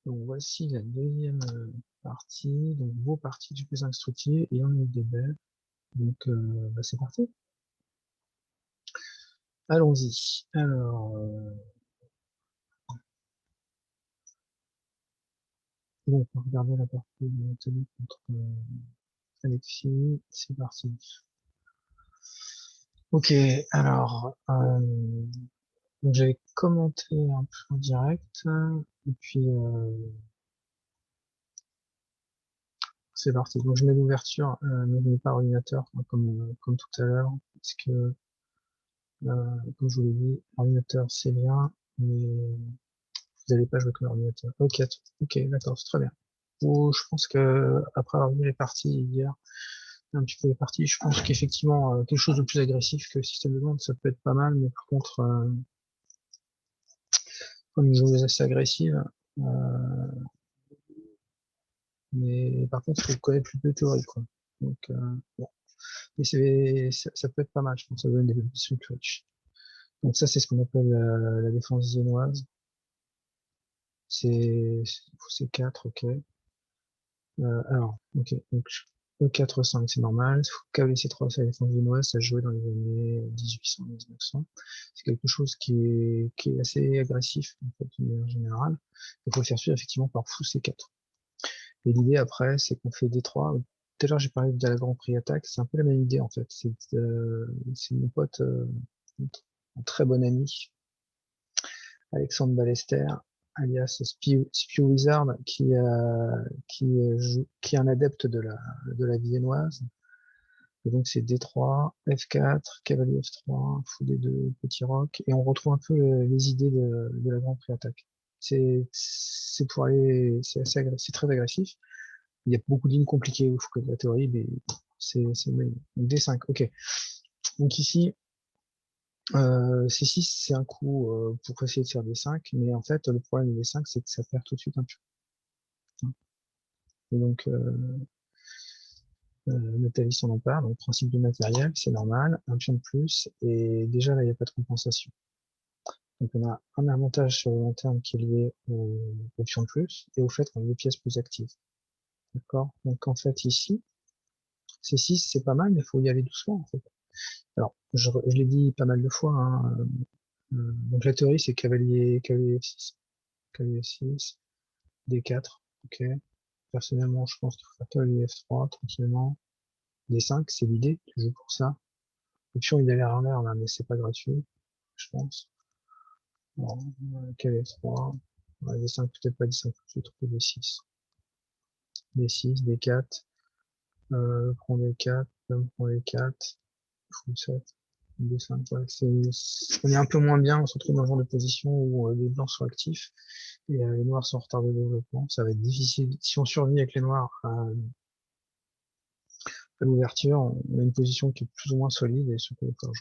Donc voici la deuxième partie, donc vos parties du plus instructives et on a eu des belles. Donc bah, c'est parti. Allons-y. Alors, donc on va regarder la partie de tenue contre Alexis. C'est parti. Ok, alors donc j'avais commenté un peu en direct et puis c'est parti. Donc je mets l'ouverture, mais je mets pas ordinateur comme tout à l'heure, parce que comme je vous l'ai dit, ordinateur c'est bien, mais vous n'allez pas jouer comme ordinateur. Ok, ok, d'accord, c'est très bien. Bon, je pense que après avoir vu les parties hier, un petit peu les parties, je pense qu'effectivement quelque chose de plus agressif que le système de vente, ça peut être pas mal, mais par contre, comme une joueuse assez agressive, mais par contre, il faut connaître plus de théorie, quoi. Donc, bon. Mais ça peut être pas mal, je pense, ça donne des positions clutch. Donc ça, c'est ce qu'on appelle la défense viennoise. C'est 4, ok. Alors, ok. Donc, E4-5, c'est normal. Cavalier C3, c'est la défense viennoise. Ça se jouait dans les années 1800-1900. C'est quelque chose qui est assez agressif, en fait, de manière générale. Il faut le faire suivre, effectivement, par fou C4. Et l'idée, après, c'est qu'on fait D3. Tout à l'heure, j'ai parlé de la Grand Prix attaque. C'est un peu la même idée, en fait. C'est mon pote, un très bon ami, Alexandre Ballester, alias Spew Wizard, qui est un adepte de la viennoise. Et donc c'est D3, F4, cavalier F3, fou D2, petit roc, et on retrouve un peu les idées de la Grand Prix attaque. C'est pour aller, c'est très agressif. Il y a beaucoup de lignes compliquées où il faut que de la théorie, mais c'est D5, ok. Donc ici, C6, c'est un coup pour essayer de faire des 5, mais en fait, le problème des 5, c'est que ça perd tout de suite un pion. Et donc, Nathalie s'en empare, donc principe du matériel, c'est normal, un pion de plus, et déjà là, il n'y a pas de compensation. Donc on a un avantage sur le long terme qui est lié au pion de plus, et au fait qu'on a des pièces plus actives. D'accord? Donc en fait, ici, C6, c'est pas mal, mais il faut y aller doucement, en fait. Alors, je l'ai dit pas mal de fois, hein, donc la théorie, c'est cavalier F6. Cavalier F6, D4, ok. Personnellement, je pense qu'il faut faire cavalier F3 tranquillement. D5, c'est l'idée, tu joues pour ça. L'option, il a l'air en l'air là, mais c'est pas gratuit, je pense. Alors, cavalier F3, ouais, D5, peut-être pas D5 tout de suite, D6. D6, D4, prend D4, prend D4, fou 7, D5, ouais, on est un peu moins bien, on se retrouve dans un genre de position où les blancs sont actifs et les noirs sont en retard de développement. Ça va être difficile. Si on survit avec les noirs à l'ouverture, on a une position qui est plus ou moins solide et sur le corps.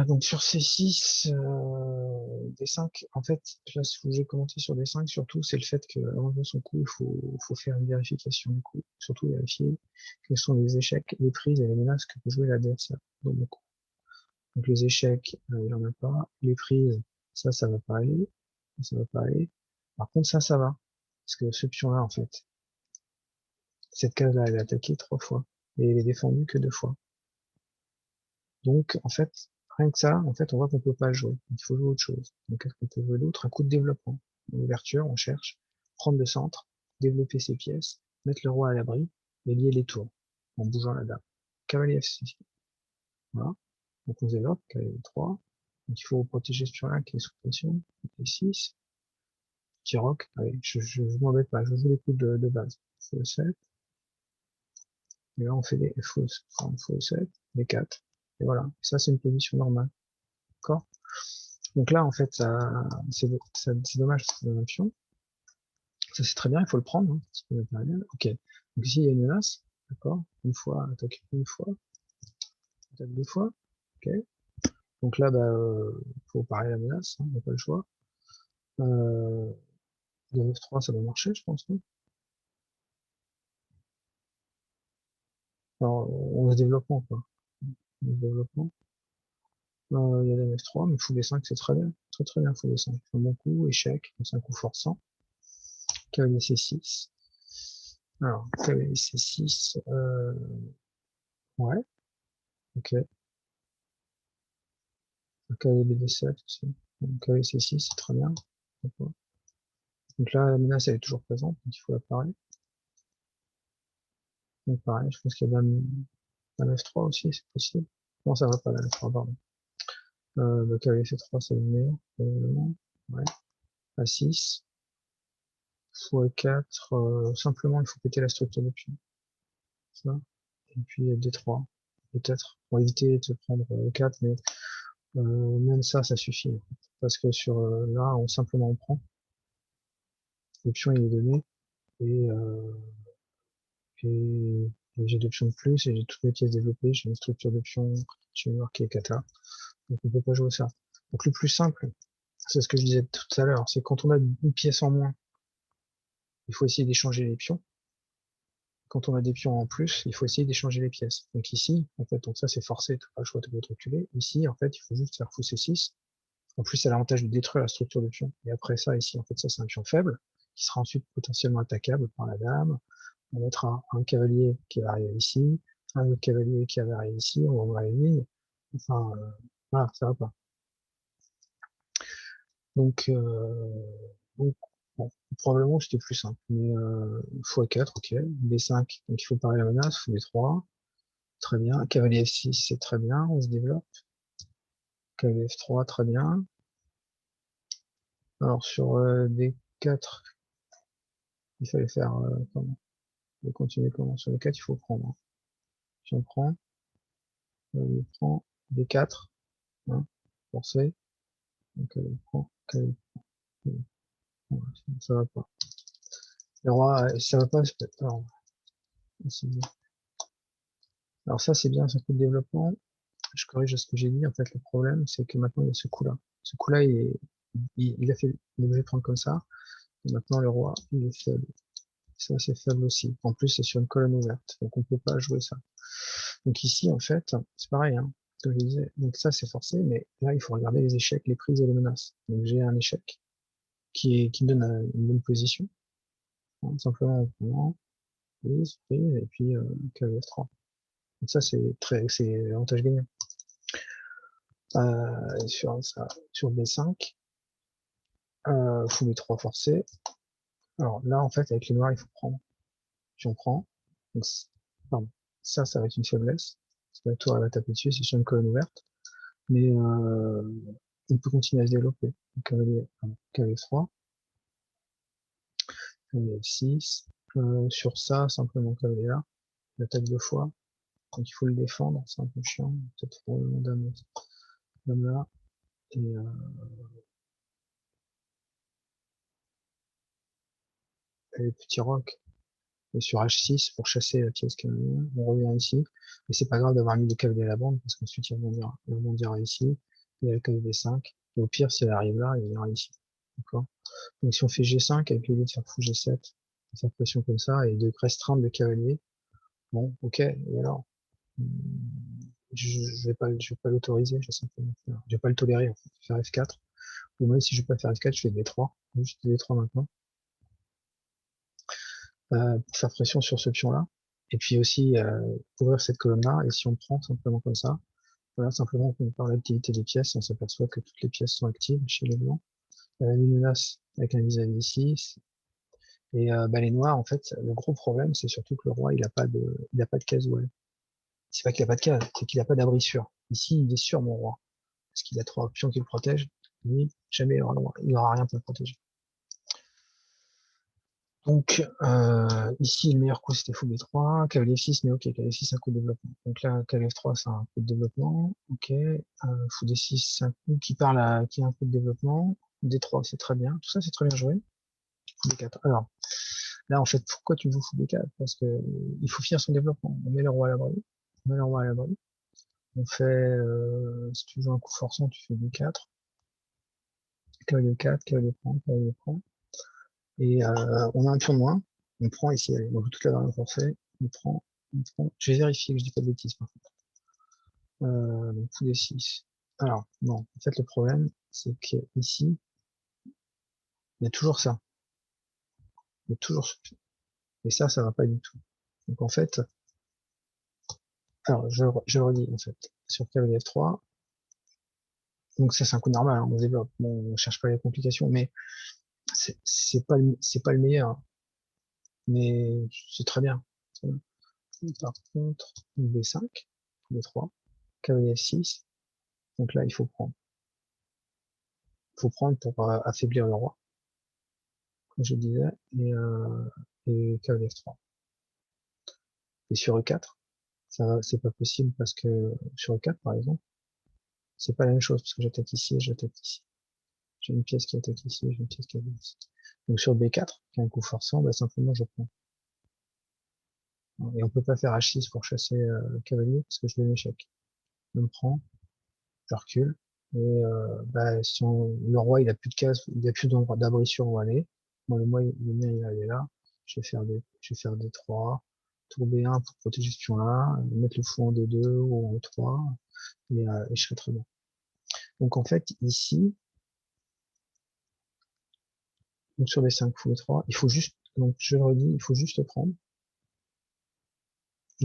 Donc sur C6, D5, en fait, là, ce que j'ai commenté sur D5, surtout, c'est le fait qu'avant de jouer son coup, faut faire une vérification du coup. Surtout vérifier quels sont les échecs, les prises et les menaces que peut jouer l'adversaire dans le coup. Donc les échecs, il n'y en a pas. Les prises, ça va pas aller. Ça va pas aller. Par contre, ça va. Parce que ce pion-là, en fait, cette case-là, elle est attaquée 3 fois. Et elle est défendue que 2 fois. Donc, en fait, rien que ça, en fait, on voit qu'on peut pas le jouer. Donc, il faut jouer autre chose. Donc, qu'est-ce qu'on peut jouer d'autre? Un coup de développement. En ouverture, on cherche, prendre le centre, développer ses pièces, mettre le roi à l'abri, et lier les tours, en bougeant la dame. Cavalier F6. Voilà. Donc, on développe, cavalier 3. Donc, il faut protéger ce pion-là qui est sous pression. F6. Petit roc. Allez, je m'embête pas, je joue les coups de base. F7. Et là, on fait des F7, les 4. Et voilà. Et ça, c'est une position normale. D'accord? Donc là, en fait, c'est dommage, c'est un pion. Ça, c'est très bien, il faut le prendre, hein, petit peu matériel. Ok. Donc ici, il y a une menace. D'accord? Une fois, attaque une fois, attaque deux fois. Ok. Donc là, bah, faut parer la menace, hein, on n'a pas le choix. Euh, le 9-3, ça doit marcher, je pense, non? Alors, on a ce développement, quoi. On a ce développement. Il y a dame F3, mais fou D5, c'est très bien. Très très bien, fou D5. Un bon coup, échec, c'est un coup forçant. Cavalier C6. Alors, cavalier C6, ouais, ok. Cavalier BD7 aussi. Cavalier C6, c'est très bien. Donc là, la menace, elle est toujours présente, donc il faut la parer. Donc pareil, je pense qu'il y a dame F3 aussi, c'est possible. Non, ça va pas, dame F3, pardon. Le cavalier C3, c'est le meilleur, probablement. Ouais. A6. Fou A4, simplement, il faut péter la structure de pion. Ça. Et puis D3, peut-être, pour éviter de prendre E4, mais même ça suffit. Parce que sur là, simplement on prend. Le pion il est donné et, et j'ai deux pions de plus et j'ai toutes les pièces développées, j'ai une structure de pion, j'ai une marquée kata. Donc on peut pas jouer ça. Donc le plus simple, c'est ce que je disais tout à l'heure, c'est quand on a une pièce en moins, il faut essayer d'échanger les pions. Quand on a des pions en plus, il faut essayer d'échanger les pièces. Donc ici, en fait, donc ça c'est forcé, tu n'as pas le choix de reculer. Ici, en fait, il faut juste faire fou C6. En plus, ça a l'avantage de détruire la structure de pion. Et après ça, ici, en fait, ça c'est un pion faible, qui sera ensuite potentiellement attaquable par la dame. On mettra un cavalier qui va arriver ici, un autre cavalier qui va arriver ici, on va voir les lignes. Enfin, voilà, ça va pas. Donc, donc bon, probablement c'était plus simple. Mais x4, ok. B5, donc il faut parer la menace, fou B3. Très bien. Cavalier F6, c'est très bien, on se développe. Cavalier F3, très bien. Alors sur D4, il fallait faire comment? Il faut continuer comment? Sur D4, il faut prendre. Si on prend, on prend D4, hein, forcé. Donc on prend, ça va pas. Le roi, ça va pas. Alors ça c'est bien, c'est un coup de développement. Je corrige ce que j'ai dit. En fait, le problème, c'est que maintenant il y a ce coup-là. Ce coup-là, il a fait, il est obligé de prendre comme ça. Et maintenant le roi, il est faible. Ça, c'est faible aussi. En plus, c'est sur une colonne ouverte, donc on peut pas jouer ça. Donc ici, en fait, c'est pareil, hein, comme je disais. Donc ça, c'est forcé, mais là, il faut regarder les échecs, les prises et les menaces. Donc j'ai un échec qui me donne une bonne position. Hein, simplement en prenant prise, et puis cavalier F3. Donc ça, c'est avantage gagnant. Sur B5, fou B3 forcé. Alors là, en fait, avec les noirs, il faut prendre. Puis on prend. Donc, pardon. Ça va être une faiblesse. La tour, elle va taper dessus, c'est sur une colonne ouverte. Mais il peut continuer à se développer. Donc, cavalier 3, cavalier F6. Sur ça, simplement cavalier là. Il attaque deux fois. Donc il faut le défendre, c'est un peu chiant. Peut-être probablement dame là. Et petit roc. Et sur H6 pour chasser la pièce cavalier. On revient ici. Mais c'est pas grave d'avoir mis le cavalier à la bande parce qu'ensuite il rebondira ici. Et avec le D5. Et au pire, si elle arrive là, il ira ici. D'accord? Donc si on fait G5 avec le lieu de faire fou G7, faire pression comme ça et de restreindre le cavalier, bon, ok, et alors je vais pas l'autoriser, je vais pas le tolérer en fait, faire F4. Ou même si je vais pas faire F4, je fais D3, juste D3 maintenant, pour faire pression sur ce pion-là. Et puis aussi couvrir cette colonne-là, et si on prend simplement comme ça, voilà, simplement par l'activité des pièces, on s'aperçoit que toutes les pièces sont actives chez les blancs. Une menace avec un vis-à-vis ici, et les noirs, en fait, le gros problème, c'est surtout que le roi, il a pas de case ouest. C'est pas qu'il a pas de case, c'est qu'il a pas d'abri sûr. Ici, il est sûr, mon roi, parce qu'il a trois pions qui le protègent. Lui, jamais il aura rien pour le protéger. Donc, ici, le meilleur coup, c'était fou B3, cavalier F6, mais ok, cavalier F6, un coup de développement. Donc là, cavalier F3, c'est un coup de développement, ok, fou D6, c'est un coup qui a un coup de développement, D3, c'est très bien, tout ça, c'est très bien joué. Fou D4. Alors, là, en fait, pourquoi tu joues fou D4? Parce que il faut finir son développement. On met le roi à l'abri. On met le roi à l'abri. On fait, si tu joues un coup forçant, tu fais D4. Cavalier 4, cavalier prend, cavalier prend. Et on a un pion de moins. On prend ici, allez, on joue toute la variante forcée. On prend. Je vais vérifier que je dis pas de bêtises par contre. Donc fou D6. Alors, non. En fait, le problème, c'est que ici, il y a toujours ça. Il y a toujours ce... Et ça va pas du tout. Donc, en fait, alors, je le redis, en fait. Sur cavalier F3, donc ça, c'est un coup normal, hein, on développe. Bon, on cherche pas les complications, mais c'est pas le meilleur. Mais c'est très bien. Très bien. Par contre, B5, B3, cavalier F6. Donc là, il faut prendre. Il faut prendre pour affaiblir le roi, comme je disais, et cavalier F3. Et sur E4, ça, c'est pas possible parce que sur E4, par exemple, c'est pas la même chose parce que j'attaque ici et j'attaque ici. J'ai une pièce qui attaque ici, j'ai une pièce qui attaque ici. Donc sur B4, qui est un coup forçant, bah, simplement je prends. Et on peut pas faire H6 pour chasser le cavalier parce que je donne l'échec. Je me prends, je recule, et bah, si le roi il a plus de cases, il a plus d'abri sur où aller. Moi le mien il va aller là. Je vais faire D3, tour B1 pour protéger ce pion-là, mettre le fou en D2 ou en E3, et je serai très bien. Donc en fait ici, donc sur les 5 fou E3, il faut juste, donc je le redis, il faut juste prendre.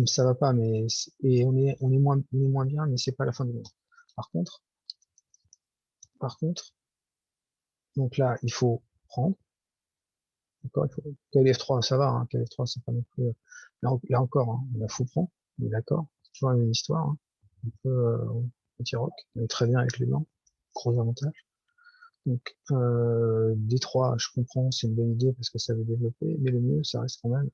Ça va pas, mais et on est moins bien, mais c'est pas la fin du monde. Par contre, par contre, donc là, il faut prendre. D'accord, il faut, KLF3, ça va, hein, KLF3, c'est pas non plus, là encore, hein, la fou prend, on est d'accord, c'est toujours la même histoire, hein. Un peu, petit rock, on est très bien avec les blancs, gros avantage. Donc, D3, je comprends, c'est une bonne idée parce que ça veut développer, mais le mieux, ça reste quand même,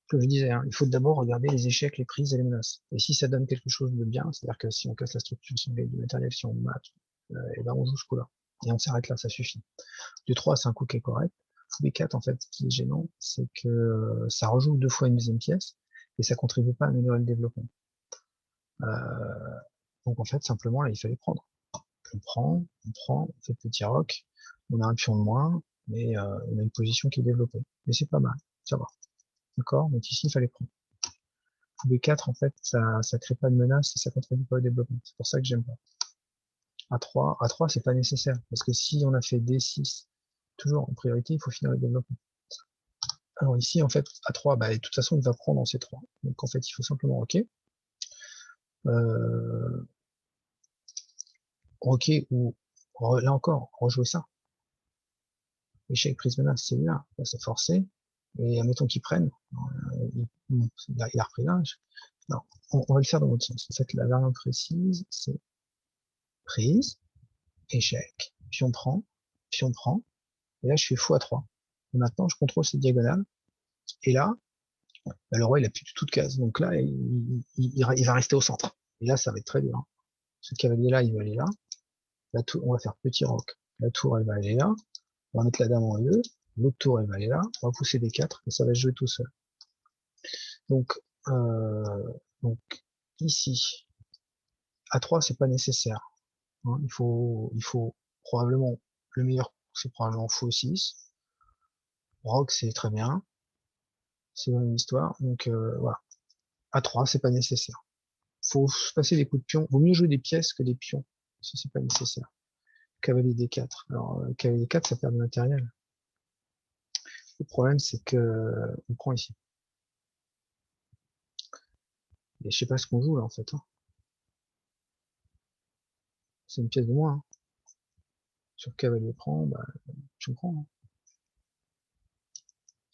comme je disais, hein, il faut d'abord regarder les échecs, les prises et les menaces. Et si ça donne quelque chose de bien, c'est-à-dire que si on casse la structure, si on gagne du matériel, si on match, et ben on joue ce coup-là. Et on s'arrête là, ça suffit. D3, c'est un coup qui est correct. B4, en fait, ce qui est gênant, c'est que ça rejoue 2 fois une deuxième pièce, et ça contribue pas à améliorer le développement. Euh, donc en fait, simplement, là, il fallait prendre. On fait petit rock, on a un pion de moins, mais on a une position qui est développée. Mais c'est pas mal, ça va. D'accord. Donc ici, il fallait prendre. Fou B4, en fait, ça crée pas de menace et ça contribue pas au développement. C'est pour ça que j'aime pas. A3, c'est pas nécessaire, parce que si on a fait D6, toujours en priorité, il faut finir le développement. Alors ici, en fait, A3, bah, de toute façon, il va prendre en C3. Donc en fait, il faut simplement roquer. Euh, roquer ou, là encore, rejouer ça. Échec, prise, menace, c'est là. Là, c'est forcé. Et admettons qu'ils prennent. Il a repris l'âge. Non, on va le faire dans l'autre sens. En fait, la variante précise, c'est prise, échec, puis on prend, puis on prend. Et là, je fais x3. Et maintenant, je contrôle cette diagonale. Et là, bah, le roi, il a plus du tout de case. Donc là, il va rester au centre. Et là, ça va être très dur. Ce cavalier-là, il va aller là. La tour, on va faire petit roc. La tour, elle va aller là. On va mettre la dame en E. L'autre tour, elle va aller là. On va pousser des 4 et ça va se jouer tout seul. Donc, euh, donc ici, A3, c'est pas nécessaire. Hein. Il faut probablement, le meilleur, c'est probablement fou 6. Roc, c'est très bien. C'est une histoire. Donc, voilà. A3, c'est pas nécessaire. Faut se passer des coups de pion. Vaut mieux jouer des pièces que des pions. Ça, c'est pas nécessaire. Cavalier D4. Alors, cavalier D4, ça perd du matériel. Le problème, c'est que on prend ici. Et je sais pas ce qu'on joue là en fait. Hein. C'est une pièce de moins. Hein. Sur cavalier prend, bah, je prends. Hein.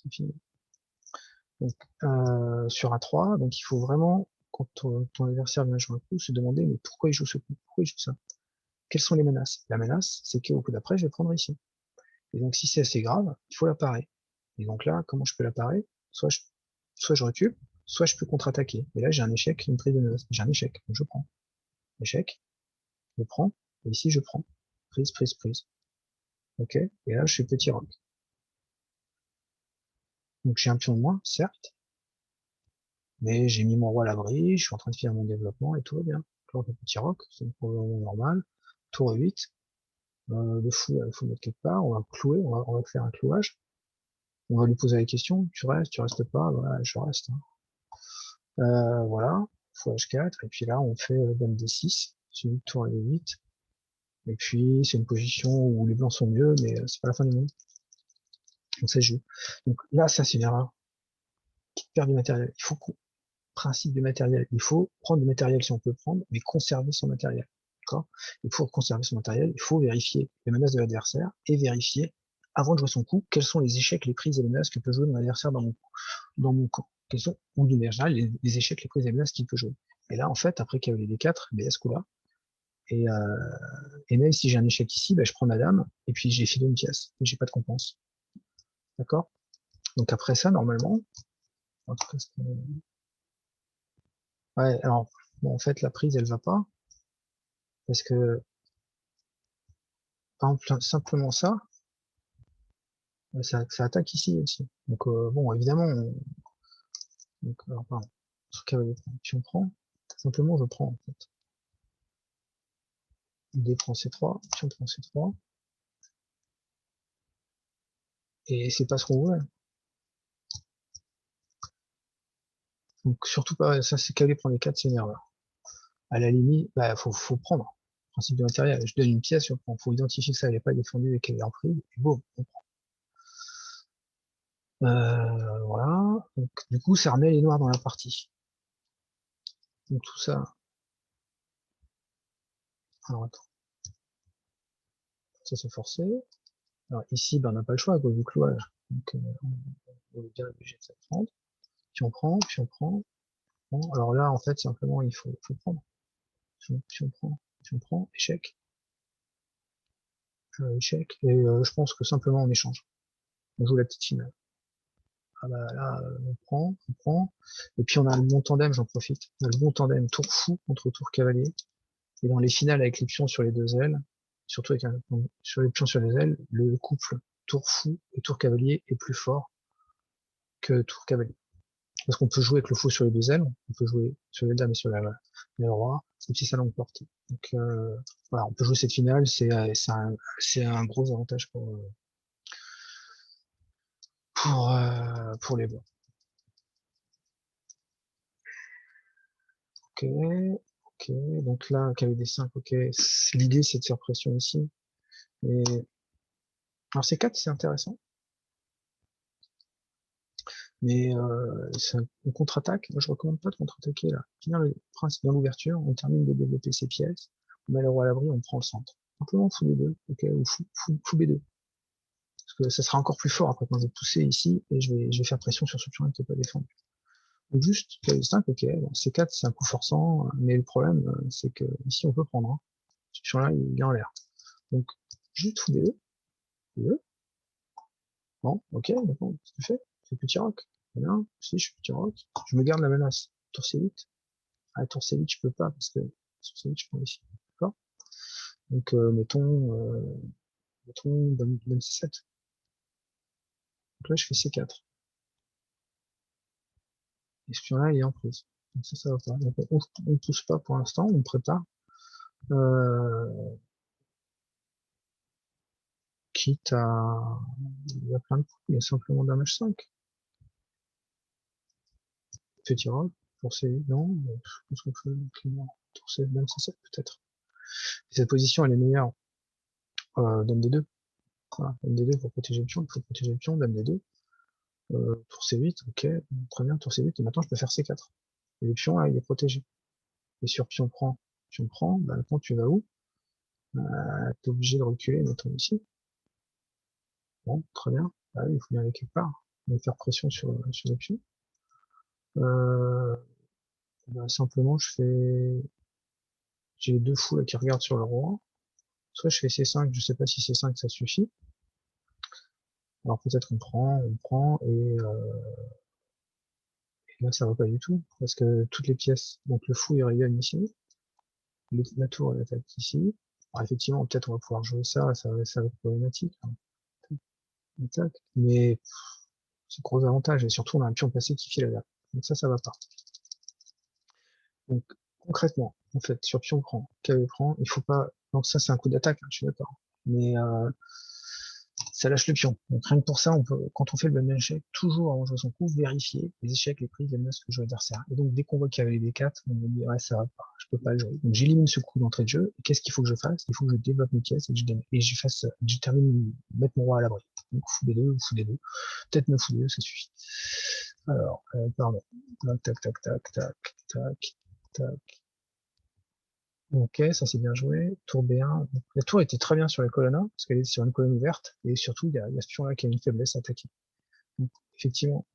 C'est fini. Donc, sur A3, donc il faut vraiment, quand ton adversaire vient jouer un coup, se demander mais pourquoi il joue ce coup, pourquoi il joue ça. Quelles sont les menaces? La menace, c'est qu'au coup d'après, je vais prendre ici. Et donc, si c'est assez grave, il faut la parer. Et donc là, comment je peux la parer? Soit je recule, soit je peux contre-attaquer. Et là, j'ai un échec, une prise de menace. J'ai un échec, donc je prends. Échec, je prends, et ici, je prends. Prise, prise, prise. Ok? Et là, je fais petit roc. Donc, j'ai un pion de moins, certes, mais j'ai mis mon roi à l'abri, je suis en train de faire mon développement et tout va bien. Alors, le petit roc, c'est probablement normal. Tour 8. Le fou, il faut le mettre quelque part. On va clouer, on va faire un clouage. On va lui poser la question, tu restes pas, voilà, je reste. Hein. Voilà, fou H4, et puis là, on fait dame D6. C'est une tour à 8. Et puis, c'est une position où les blancs sont mieux, mais c'est pas la fin du monde. Donc, ça se joue. Donc là, ça, c'est une erreur. Qui perd du matériel. Il faut principe du matériel. Il faut prendre du matériel si on peut le prendre, mais conserver son matériel. D'accord? Et pour conserver son matériel, il faut vérifier les menaces de l'adversaire et vérifier, avant de jouer son coup, quels sont les échecs, les prises et les menaces que peut jouer mon adversaire dans mon camp. Quels sont, ou de manière générale, les échecs, les prises et les menaces qu'il peut jouer. Et là, en fait, après cavalier D4, il y a ce coup-là. Et même si j'ai un échec ici, ben, je prends ma dame, et puis j'ai filé une pièce, et j'ai pas de compense. D'accord? Donc après ça, normalement, en tout cas, ouais, alors, bon, en fait, la prise, elle va pas, parce que, par exemple, simplement ça, ça attaque ici aussi. Donc, bon, évidemment, donc, alors, pardon, sur cavalier, si on prend, simplement, je prends, en fait. D prend C3, si on prend C3, et c'est pas ce qu'on voulait. Donc, surtout pas, ça, c'est cavalier prend les 4, c'est une erreur. À la limite, bah, faut prendre. Principe de matériel. Je donne une pièce, il faut identifier que ça n'avait pas défendu et qu'elle est en prise, et boum, on prend. Voilà. Donc, du coup, ça remet les noirs dans la partie. Donc, tout ça. Alors, attends. Ça, c'est forcé. Alors, ici, ben, on n'a pas le choix, à cause du clouage. Donc, on est bien obligé de se prendre. Puis on prend, puis on prend. Bon, alors là, en fait, simplement, il faut prendre. Puis on prend, puis on prend, échec, échec. Et je pense que simplement, on échange. On joue la petite finale. Ah bah là, on prend. Et puis on a le bon tandem, j'en profite. On a le bon tandem tour fou contre tour cavalier. Et dans les finales avec les pions sur les deux ailes, surtout avec sur les pions sur les ailes, le couple tour fou et tour cavalier est plus fort que tour cavalier. Parce qu'on peut jouer avec le fou sur les deux ailes, on peut jouer sur les dames et sur le roi, c'est petit salon de portée. Donc voilà, on peut jouer cette finale, c'est un gros avantage pour les blancs. Ok, ok, donc là, cavalier des 5, ok, l'idée c'est de faire pression ici. Mais alors C4 c'est intéressant, mais c'est une contre-attaque. Moi je recommande pas de contre-attaquer là. Finir le prince dans l'ouverture, on termine de développer ses pièces, on met le roi à l'abri, on prend le centre. Simplement fou B2, ok, ou fou B2. Parce que ça sera encore plus fort après quand je vais pousser ici et je vais faire pression sur ce pion qui n'est pas défendu. Donc juste cavalier 5, ok, bon, C4 c'est un coup forçant, mais le problème c'est que ici on peut prendre. Hein. Ce pion là il est en l'air. Donc juste fou B2. Bon, ok, d'accord, ce que tu fais, c'est petit rock. Très bien, si je suis petit rock, je me garde la menace. Tour C8. Ah, tour C8, je peux pas, parce que sur C8, je prends ici. D'accord? Donc, mettons, dame C7. Donc là, je fais C4. Et ce pion-là, il est en prise. Donc ça va pas. Donc, on pousse pas pour l'instant, on prépare. Euh, quitte à, il y a plein de coups, il y a simplement dame H5. Petit rock, pour C8, non, qu'est-ce qu'on fait? Tour C, dame C7, peut-être. Et cette position, elle est meilleure. Dame D2. Voilà, dame D2 pour protéger le pion, il faut protéger le pion, dame D2. Tour C8, ok, très bien, tour C8, et maintenant je peux faire C4. Et le pion, là, il est protégé. Et sur pion prend, bah, maintenant tu vas où? T'es obligé de reculer, mettons ici. Bon, très bien. Ah oui, il faut bien aller quelque part. On va faire pression sur le pion. Euh, bah, simplement, j'ai les deux fous là qui regardent sur le roi. Soit je fais C5, je sais pas si C5 ça suffit. Alors peut-être on prend, et là ça va pas du tout, parce que toutes les pièces, donc le fou il rayonne ici, la tour elle attaque ici. Alors effectivement, peut-être on va pouvoir jouer ça va être problématique, hein. Mais c'est gros avantage, et surtout on a un pion passé qui file à la. Donc ça va pas. Donc concrètement, en fait, sur pion prend, KV prend, il faut pas. Donc ça c'est un coup d'attaque, hein, je suis d'accord. Mais ça lâche le pion. Donc rien que pour ça, on peut, quand on fait le même échec, toujours avant de jouer son coup, vérifier les échecs, les prises, les menaces que joue l'adversaire. Et donc dès qu'on voit qu'il y avait les D4, on va dire ouais ça va pas, je peux pas le jouer. Donc j'élimine ce coup d'entrée de jeu. Et qu'est-ce qu'il faut que je fasse? Il faut que je développe mes pièces et je termine mettre mon roi à l'abri. Donc fou des deux, fou des deux. Peut-être 9 fou des deux, ça suffit. Alors, pardon. Tac, tac, tac, tac, tac, tac. Ok, ça c'est bien joué. Tour B1. La tour était très bien sur la colonne A, parce qu'elle est sur une colonne ouverte, et surtout, il y a ce pion-là qui a une faiblesse à attaquer. Donc, effectivement,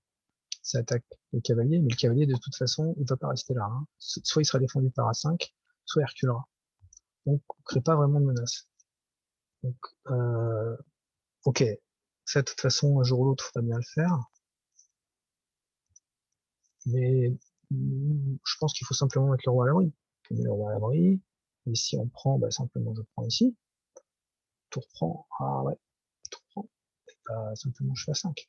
ça attaque le cavalier, mais le cavalier, de toute façon, il ne va pas rester là. Hein. Soit il sera défendu par A5, soit il reculera. Donc, on ne crée pas vraiment de menace. Donc, ok. Ça, de toute façon, un jour ou l'autre, il faudra bien le faire. Mais je pense qu'il faut simplement mettre le roi à l'abri. On met le roi à l'abri. Et si on prend, bah, simplement, je prends ici. Tour prend. Ah ouais, tour prend. Et bah, simplement, je fais A5.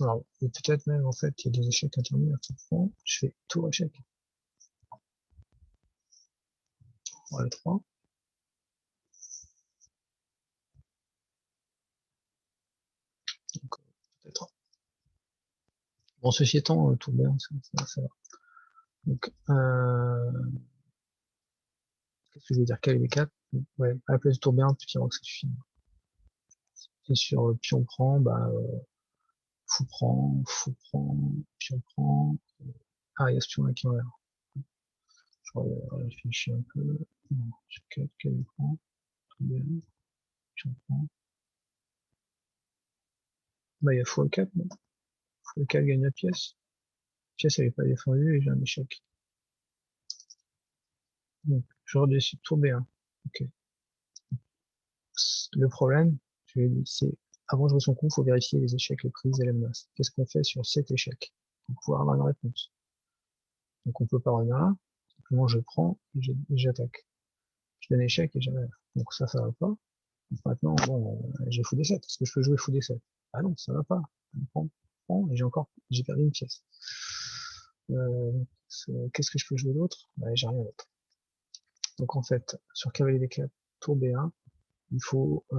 Alors, et peut-être même, en fait, il y a des échecs intermédiaires. Tour prend. Je fais tour échec. Roi 3. Donc, peut-être. Bon, ceci étant, tour bien, ça va. Donc, qu'est-ce que je veux dire? KLB4. Ouais, à la place du tour bien, petit roc, ça suffit. Et sur pion prend, bah, fou prend, pion prend. Ah, il y a ce pion là qui est en l'air. Je réfléchis un peu. Non, je 4, quel prend, tout bien, pion prend. Bah, il y a fou 4, non? Fou 4 gagne la pièce. La pièce, elle est pas défendue et j'ai un échec. Donc, je redescends tour B1. Ok. Le problème, je l'ai dit, c'est avant de jouer son coup, il faut vérifier les échecs, les prises et les menaces. Qu'est-ce qu'on fait sur cet échec pour pouvoir avoir une réponse? Donc on peut pas revenir là. Simplement je prends et j'attaque. Je donne échec et j'arrive. Donc ça va pas. Donc maintenant, bon, j'ai fou D7. Est-ce que je peux jouer fou D7? Ah non, ça va pas. Je prends et j'ai perdu une pièce. Qu'est-ce que je peux jouer d'autre? Bah, j'ai rien d'autre. Donc en fait, sur cavalier D4, tour B1, il faut, il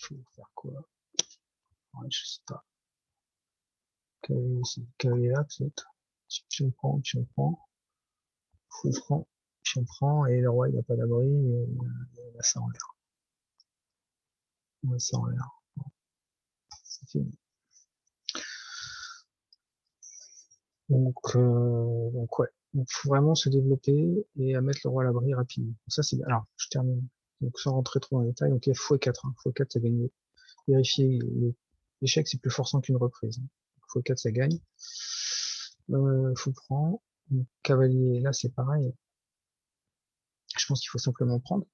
faut faire quoi? Ouais, je sais pas. Cavalier là, peut-être. Si on prend, fou prend, si on prend, et le roi il n'a pas d'abri, et on a ça en l'air. On a ça en l'air. C'est fini. Donc ouais. Donc faut vraiment se développer et à mettre le roi à l'abri rapidement. Donc ça c'est. Alors, je termine. Donc sans rentrer trop dans les détails, donc il y a x4. Hein. x4 ça gagne. Vérifier l'échec c'est plus forçant qu'une reprise. x4 ça gagne. Fou prend. Cavalier là c'est pareil. Je pense qu'il faut simplement prendre.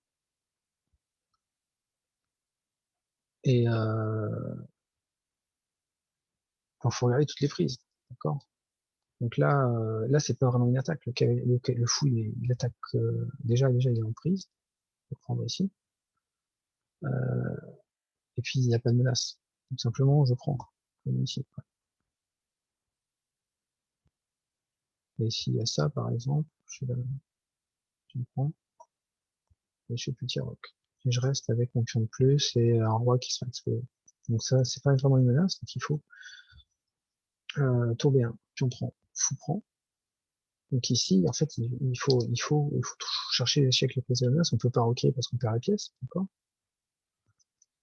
Et faut regarder toutes les prises. D'accord? Donc là c'est pas vraiment une attaque. Le fou il attaque déjà il est en prise. Je vais prendre ici. Et puis il n'y a pas de menace. Donc simplement je prends. Comme ici. Et s'il y a ça par exemple, je prends et je fais petit roc. Et je reste avec mon pion de plus et un roi qui sera exposé. Donc ça c'est pas vraiment une menace, donc il faut tour B1, pion prend, fou prend. Donc ici, en fait, il faut chercher les échecs les prises de menace. On peut pas roquer parce qu'on perd la pièce, d'accord?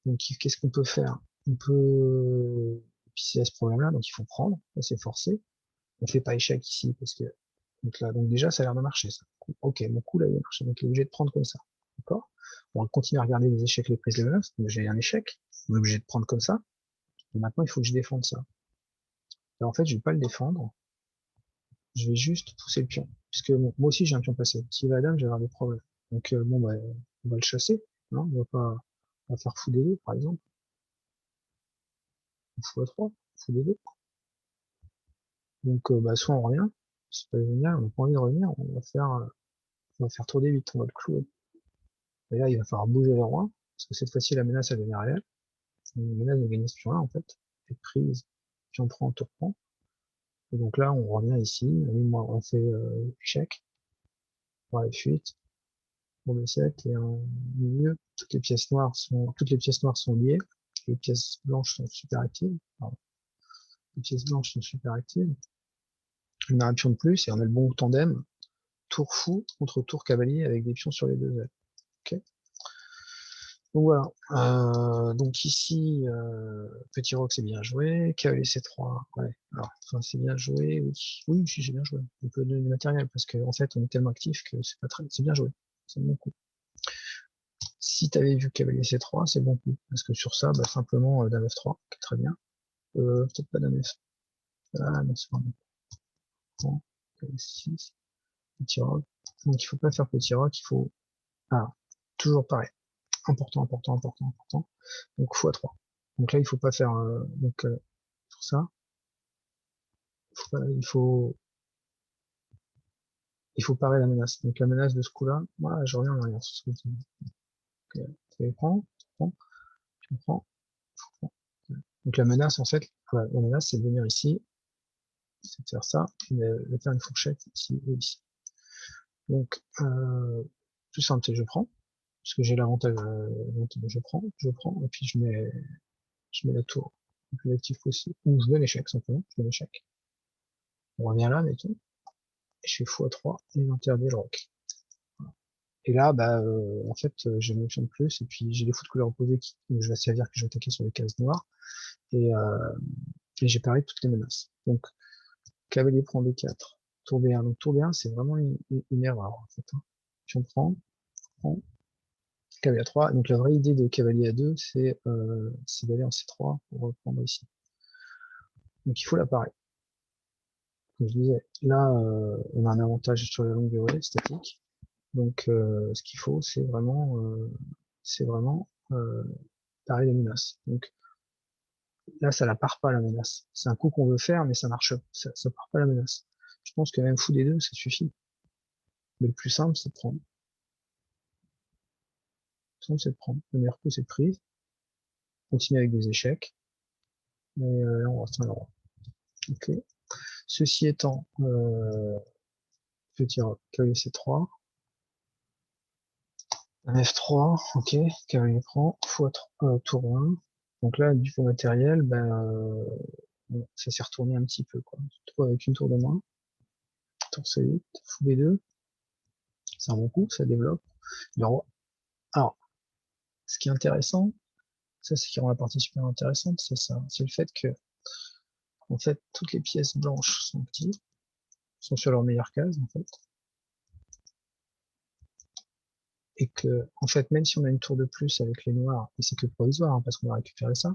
Donc qu'est-ce qu'on peut faire? On peut, puis s'il y a ce problème-là, donc il faut prendre, là c'est forcé. On fait pas échec ici parce que donc déjà ça a l'air de marcher ça. Ok, mon coup là il a marché, donc il est obligé de prendre comme ça, d'accord? On continue à regarder les échecs, les prises, les menaces. Donc j'ai un échec, on est obligé de prendre comme ça. Et maintenant il faut que je défende ça. Et en fait je vais pas le défendre, je vais juste pousser le pion, puisque bon, moi aussi j'ai un pion passé. S'il va à dame, je vais avoir des problèmes. Donc bon bah on va le chasser, non? On va faire fou des deux par exemple, ou fou à 3, fou des deux. Donc bah soit on revient, c'est pas génial, on n'a pas envie de revenir, on va faire tour des 8, on va le clouer. Et là, il va falloir bouger le roi, parce que cette fois-ci, la menace, elle devient réelle. La menace de gagner ce pion-là, en fait, est prise, puis on prend, on te reprend. Et donc là, on revient ici, on fait échec, roi F8, tour D7, et en milieu, toutes les pièces noires sont liées, les pièces blanches sont super actives, pardon. Les pièces blanches sont super actives. On a un pion de plus, et on a le bon tandem, tour fou contre tour cavalier avec des pions sur les deux ailes. Ok. Donc voilà. Donc ici, petit roc c'est bien joué, cavalier C3, ouais. Alors, enfin, c'est bien joué, oui. Oui, si j'ai bien joué. On peut donner du matériel parce qu'en en fait on est tellement actif que c'est pas très, c'est bien joué. C'est bon coup. Si tu avais vu cavalier C3, c'est bon coup. Parce que sur ça, bah, simplement dame F3, qui est très bien. Peut-être pas dame F. Ah non, c'est pas bon. Cavalier 6, petit roc. Donc il faut pas faire petit roc, il faut. Ah, toujours pareil. Important, important, important, important. Donc x3. Donc là, il faut pas faire sur ça. Il faut parer la menace. Donc la menace de ce coup-là, voilà, je reviens en arrière sur ce que tu dis. Donc, tu prends, tu prends. Donc la menace, en fait, voilà, la menace, c'est de venir ici, c'est de faire ça, puis de faire une fourchette ici et ici. Donc, tout simple, c'est je prends, parce que j'ai l'avantage, je prends, et puis je mets la tour le plus actif possible, ou je mets l'échec, simplement, je mets l'échec. On revient là, mettons, et je fais x3, et j'interdis le roc. Et là, bah, en fait, j'ai une option de plus, et puis j'ai les fous de couleur opposée qui, je vais servir que je vais attaquer sur les cases noires, et, j'ai paré toutes les menaces. Donc, cavalier prend B4, tour B1. Donc, tour B1, c'est vraiment une erreur, en fait, hein. Si on prend, cavalier A3. Donc, la vraie idée de cavalier A2, c'est d'aller en C3 pour reprendre ici. Donc, il faut la parer. Comme je disais, là, on a un avantage sur la longue durée, statique. Donc, ce qu'il faut, c'est vraiment parer la menace. Donc, là, ça la part pas la menace. C'est un coup qu'on veut faire, mais ça marche, ça part pas la menace. Je pense que même fou des deux, ça suffit. Mais le plus simple, c'est de prendre. Le simple, c'est de prendre. Le meilleur coup, c'est de prise. Continuer avec des échecs. Et là, on reste un roi. Ok. Ceci étant, petit cavalier C3. Un F3, ok. Cavalier prend. Tour 1. Donc là, du coup matériel, bon, ça s'est retourné un petit peu, quoi. On se retrouve avec une tour de moins. Tour C8, fou B2. C'est un bon coup, ça développe. Le roi. Alors, ce qui est intéressant, ça, c'est qui rend la partie super intéressante, c'est ça. C'est le fait que, en fait, toutes les pièces blanches sont actives, sont sur leur meilleure case, en fait. Et que, en fait, même si on a une tour de plus avec les noirs, et c'est que provisoire, hein, parce qu'on va récupérer ça,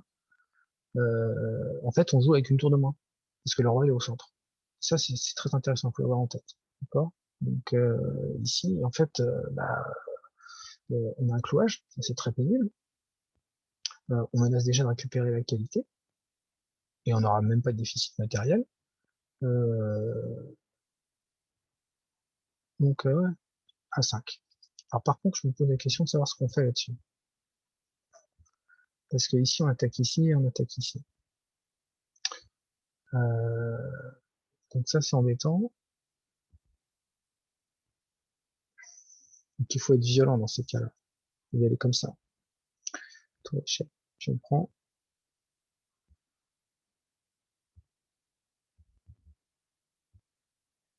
en fait, on joue avec une tour de moins. Parce que le roi est au centre. Ça, c'est très intéressant, faut l'avoir en tête. D'accord? Donc, ici, en fait, on a un clouage, c'est très pénible. On menace déjà de récupérer la qualité, et on n'aura même pas de déficit matériel. Donc, ouais, à 5. Alors par contre, je me pose la question de savoir ce qu'on fait là-dessus. Parce que ici, on attaque ici et on attaque ici. Donc ça, c'est embêtant. Donc il faut être violent dans ces cas-là. Il faut y aller comme ça. Tour échec. Je prends.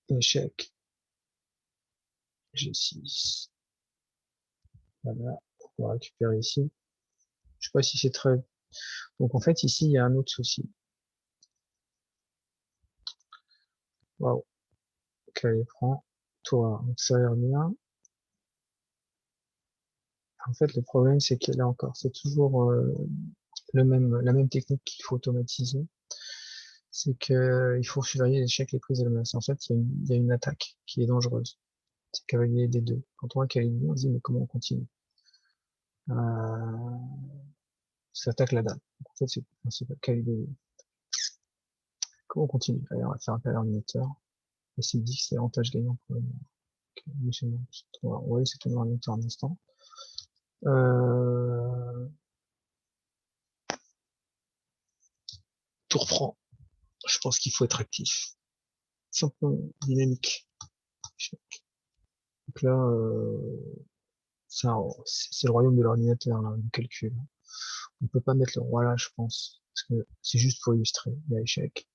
Échec. G6. Voilà. On va récupérer ici. Je sais pas si c'est très... Donc en fait, ici, il y a un autre souci. Waouh. Ok, allez, prends. Toi, donc ça a l'air bien. En fait, le problème, c'est que là encore, c'est toujours la même technique qu'il faut automatiser. C'est que il faut surveiller les échecs, les prises et la menace. En fait, il y a une attaque qui est dangereuse. C'est cavalier des deux. Quand on voit cavalier des deux, on se dit, mais comment on continue? Ça attaque la dame. En fait, c'est le principal cavalier des deux. Comment on continue? Allez, on va faire appel à l'ordinateur. Et c'est dit que c'est avantage gagnant pour le moment. On va laisser tomber l'ordinateur un instant. Euh, Tour franc. Je pense qu'il faut être actif. C'est un peu dynamique. Donc là, Ça, c'est le royaume de l'ordinateur, là, du calcul. On peut pas mettre le roi là, je pense, parce que c'est juste pour illustrer. Il y a échec.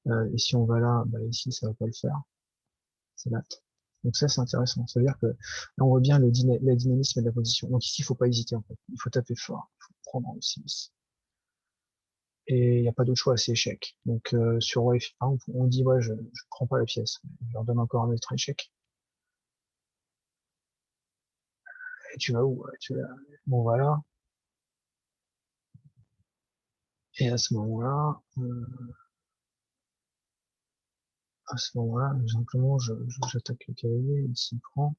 Et si on va là, bah ici, ça va pas le faire. C'est mat. Donc ça, c'est intéressant. Ça veut dire que là, on voit bien le dynamisme de la position. Donc ici, il faut pas hésiter, en fait. Il faut taper fort. Il faut prendre le 6. Et il n'y a pas d'autre choix, c'est échec. Donc sur roi F1, on dit, ouais, je prends pas la pièce. Je leur donne encore un autre échec. Et tu vas où? Tu vas... Bon, voilà. Et à ce moment-là, simplement, j'attaque le cavalier, il s'y prend,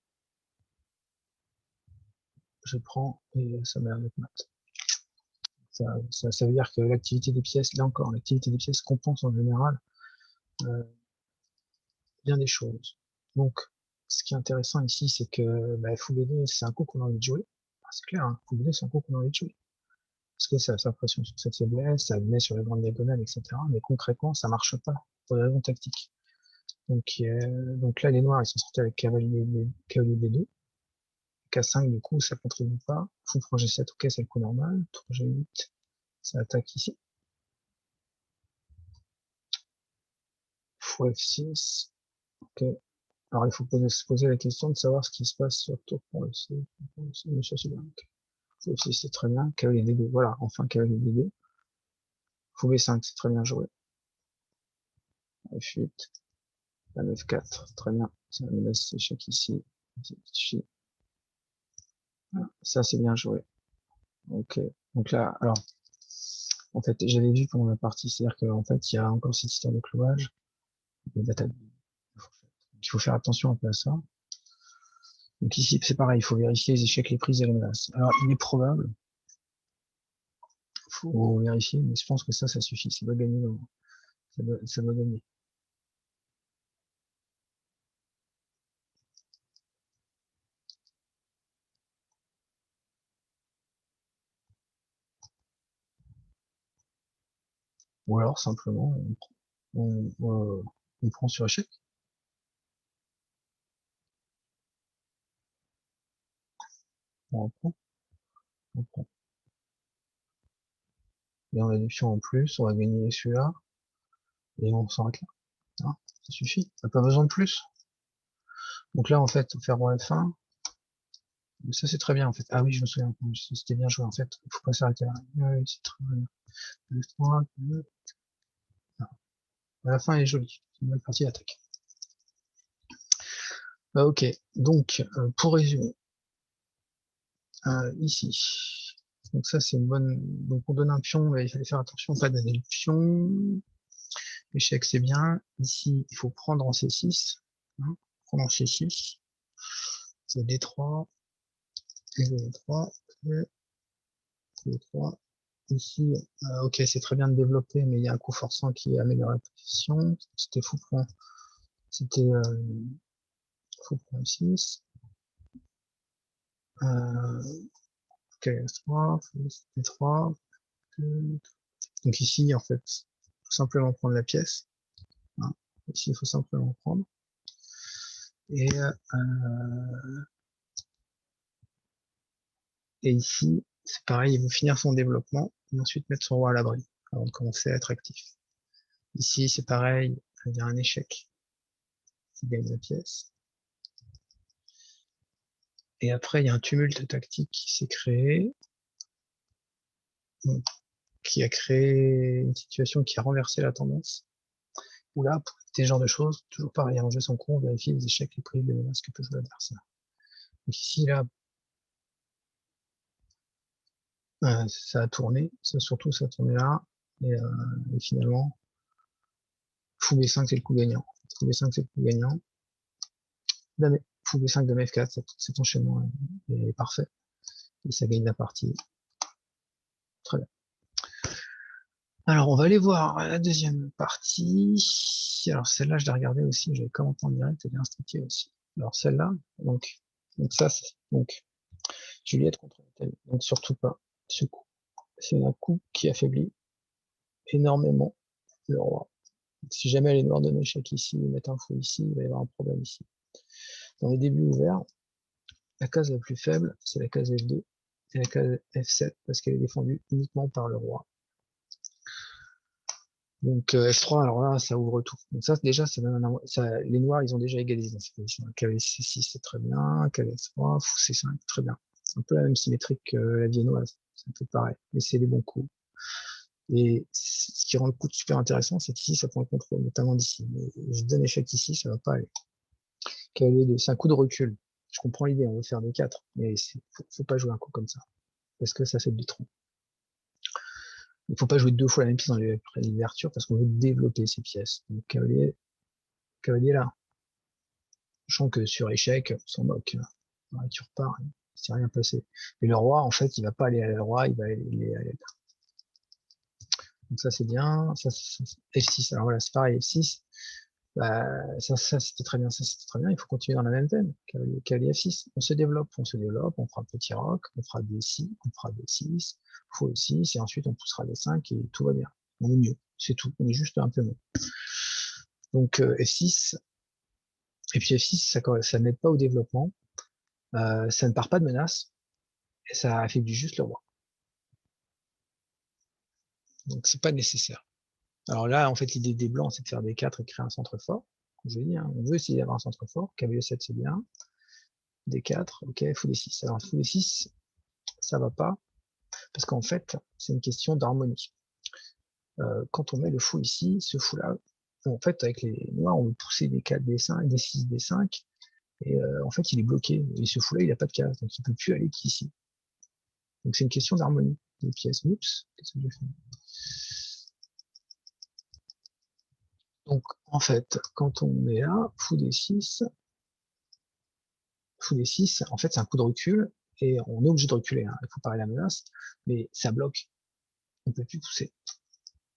je prends, et ça m'a l'air d'être mat. Ça veut dire que l'activité des pièces, là encore, l'activité des pièces compense en général euh, bien des choses. Donc, ce qui est intéressant ici, c'est que bah, fou B2, c'est un coup qu'on a envie de jouer. Ah, c'est clair, hein, fou B2, c'est un coup qu'on a envie de jouer. Parce que ça fait pression sur cette faiblesse, ça le met sur les grandes diagonales, etc. Mais concrètement, ça marche pas pour des raisons tactiques. Donc là, les noirs, ils sont sortis avec cavalier B2. K5, du coup, ça contribue pas. Fou prend G7, ok, c'est le coup normal. Tour G8, ça attaque ici. Fou F6, ok. Alors, il faut se poser la question de savoir ce qui se passe sur tour pour le C, monsieur Sudan. Fou F6, c'est très bien. Cavalier D2, voilà, enfin cavalier D2. Fou B5, c'est très bien joué. F8, la F4, très bien. Ça me laisse échec ici. Ça, c'est bien joué. Ok. Donc là, alors, en fait, j'avais vu pendant la partie, c'est-à-dire qu'en fait, il y a encore cette histoire de clouage, d'attaque. Il faut faire attention un peu à ça. Donc ici, c'est pareil, il faut vérifier les échecs, les prises et les menaces. Alors, il est probable, il faut vérifier, mais je pense que ça suffit, ça doit gagner. Ça doit gagner. Ou alors, simplement, on prend sur échec. On reprend, on prend. Et on a des pions en plus, on va gagner celui-là, et on s'arrête là. Hein, ça suffit, on n'a pas besoin de plus. Donc là, en fait, faire roi F1, ça c'est très bien en fait. Ah oui, je me souviens, c'était bien joué en fait. Il faut pas s'arrêter là. Oui, c'est très bien. La fin est jolie. C'est une belle partie d'attaque. Bah, ok, donc pour résumer, ici. Donc ça c'est une bonne. Donc on donne un pion, mais il fallait faire attention, pas donner le pion. Échec c'est bien. Ici, il faut prendre en C6. Hein, prendre en C6. C'est D3. Et D3. Et D3. Ici, ok, c'est très bien de développer, mais il y a un coup forçant qui améliore la position. C'était fou point. C'était fou point 6. Ok, S3, D3. Donc ici, en fait, il faut simplement prendre la pièce. Hein. Ici, il faut simplement prendre. Et ici, c'est pareil, il faut finir son développement et ensuite mettre son roi à l'abri avant de commencer à être actif. Ici, c'est pareil, il y a un échec qui gagne la pièce. Et après, il y a un tumulte tactique qui s'est créé, qui a créé une situation qui a renversé la tendance. Où là, pour éviter ce genre de choses, toujours pareil, à son coup, on vérifie les échecs, les prises, les menaces que peut jouer l'adversaire. Donc ici, là, ça a tourné, surtout ça a tourné là, et finalement, fou B5 c'est le coup gagnant. Fou B5 c'est le coup gagnant. Dame, fou B5 dame F4, cet enchaînement est parfait. Et ça gagne la partie. Très bien. Alors on va aller voir la deuxième partie. Alors celle-là je l'ai regardée aussi, j'avais commenté en direct, elle est instructive aussi. Alors celle-là, donc ça, donc Juliette contre Nathalie. Donc surtout pas ce coup. C'est un coup qui affaiblit énormément le roi. Si jamais les noirs donnent échec ici, ils mettent un fou ici, il va y avoir un problème ici. Dans les débuts ouverts, La case la plus faible, c'est la case F2 et la case F7 parce qu'elle est défendue uniquement par le roi. Donc F3, alors là, ça ouvre tout. Donc ça, déjà, les noirs, ils ont déjà égalisé dans cette position. Cavalier C6, c'est très bien. Cavalier F3, fou C5, très bien. C'est un peu la même symétrie que la viennoise. C'est un peu pareil. Mais c'est les bons coups. Et ce qui rend le coup super intéressant, c'est qu'ici, ça prend le contrôle, notamment d'ici. Mais je donne échec ici, ça va pas aller. Cavalier 2, c'est un coup de recul. Je comprends l'idée, on veut faire des 4, mais faut pas jouer un coup comme ça. Parce que ça fait du tronc. Il faut pas jouer deux fois la même pièce dans l'ouverture parce qu'on veut développer ces pièces. Donc cavalier là. Sachant que sur échec, on s'en moque. Ouais, tu repars, il s'est rien passé. Mais le roi, en fait, il va pas aller à le roi, il va aller à là. Donc ça c'est bien. Ça, F6. Alors voilà, c'est pareil, F6. Bah, ça c'était très bien, ça c'était très bien. Il faut continuer dans la même veine. Cavalier F6. On se développe, on fera petit roc, on fera D6, on fera D6, fou E6, et ensuite on poussera D5 et tout va bien. On est mieux. C'est tout. On est juste un peu mieux. Donc F6. Et puis F6, ça n'aide pas au développement. Ça ne part pas de menace. Et ça affaiblit juste le roi. Donc c'est pas nécessaire. Alors là, en fait, l'idée des blancs, c'est de faire des 4 et créer un centre fort. Je vous dis, hein, on veut essayer d'avoir un centre fort. Cavalier 7, c'est bien. D4, ok, fou D6. Alors fou D6, ça va pas, parce qu'en fait, c'est une question d'harmonie. Quand on met le fou ici, ce fou-là, en fait, avec les noirs, on veut pousser des 4, D5, D6, D5, et en fait, il est bloqué. Et ce fou-là, il n'a pas de case, donc il peut plus aller qu'ici. Donc c'est une question d'harmonie des pièces. Oups, qu'est-ce que j'ai fait? Donc en fait, quand on est là, fou D6, en fait c'est un coup de recul, et on est obligé de reculer, hein. Il faut parer la menace, mais ça bloque, on peut plus pousser.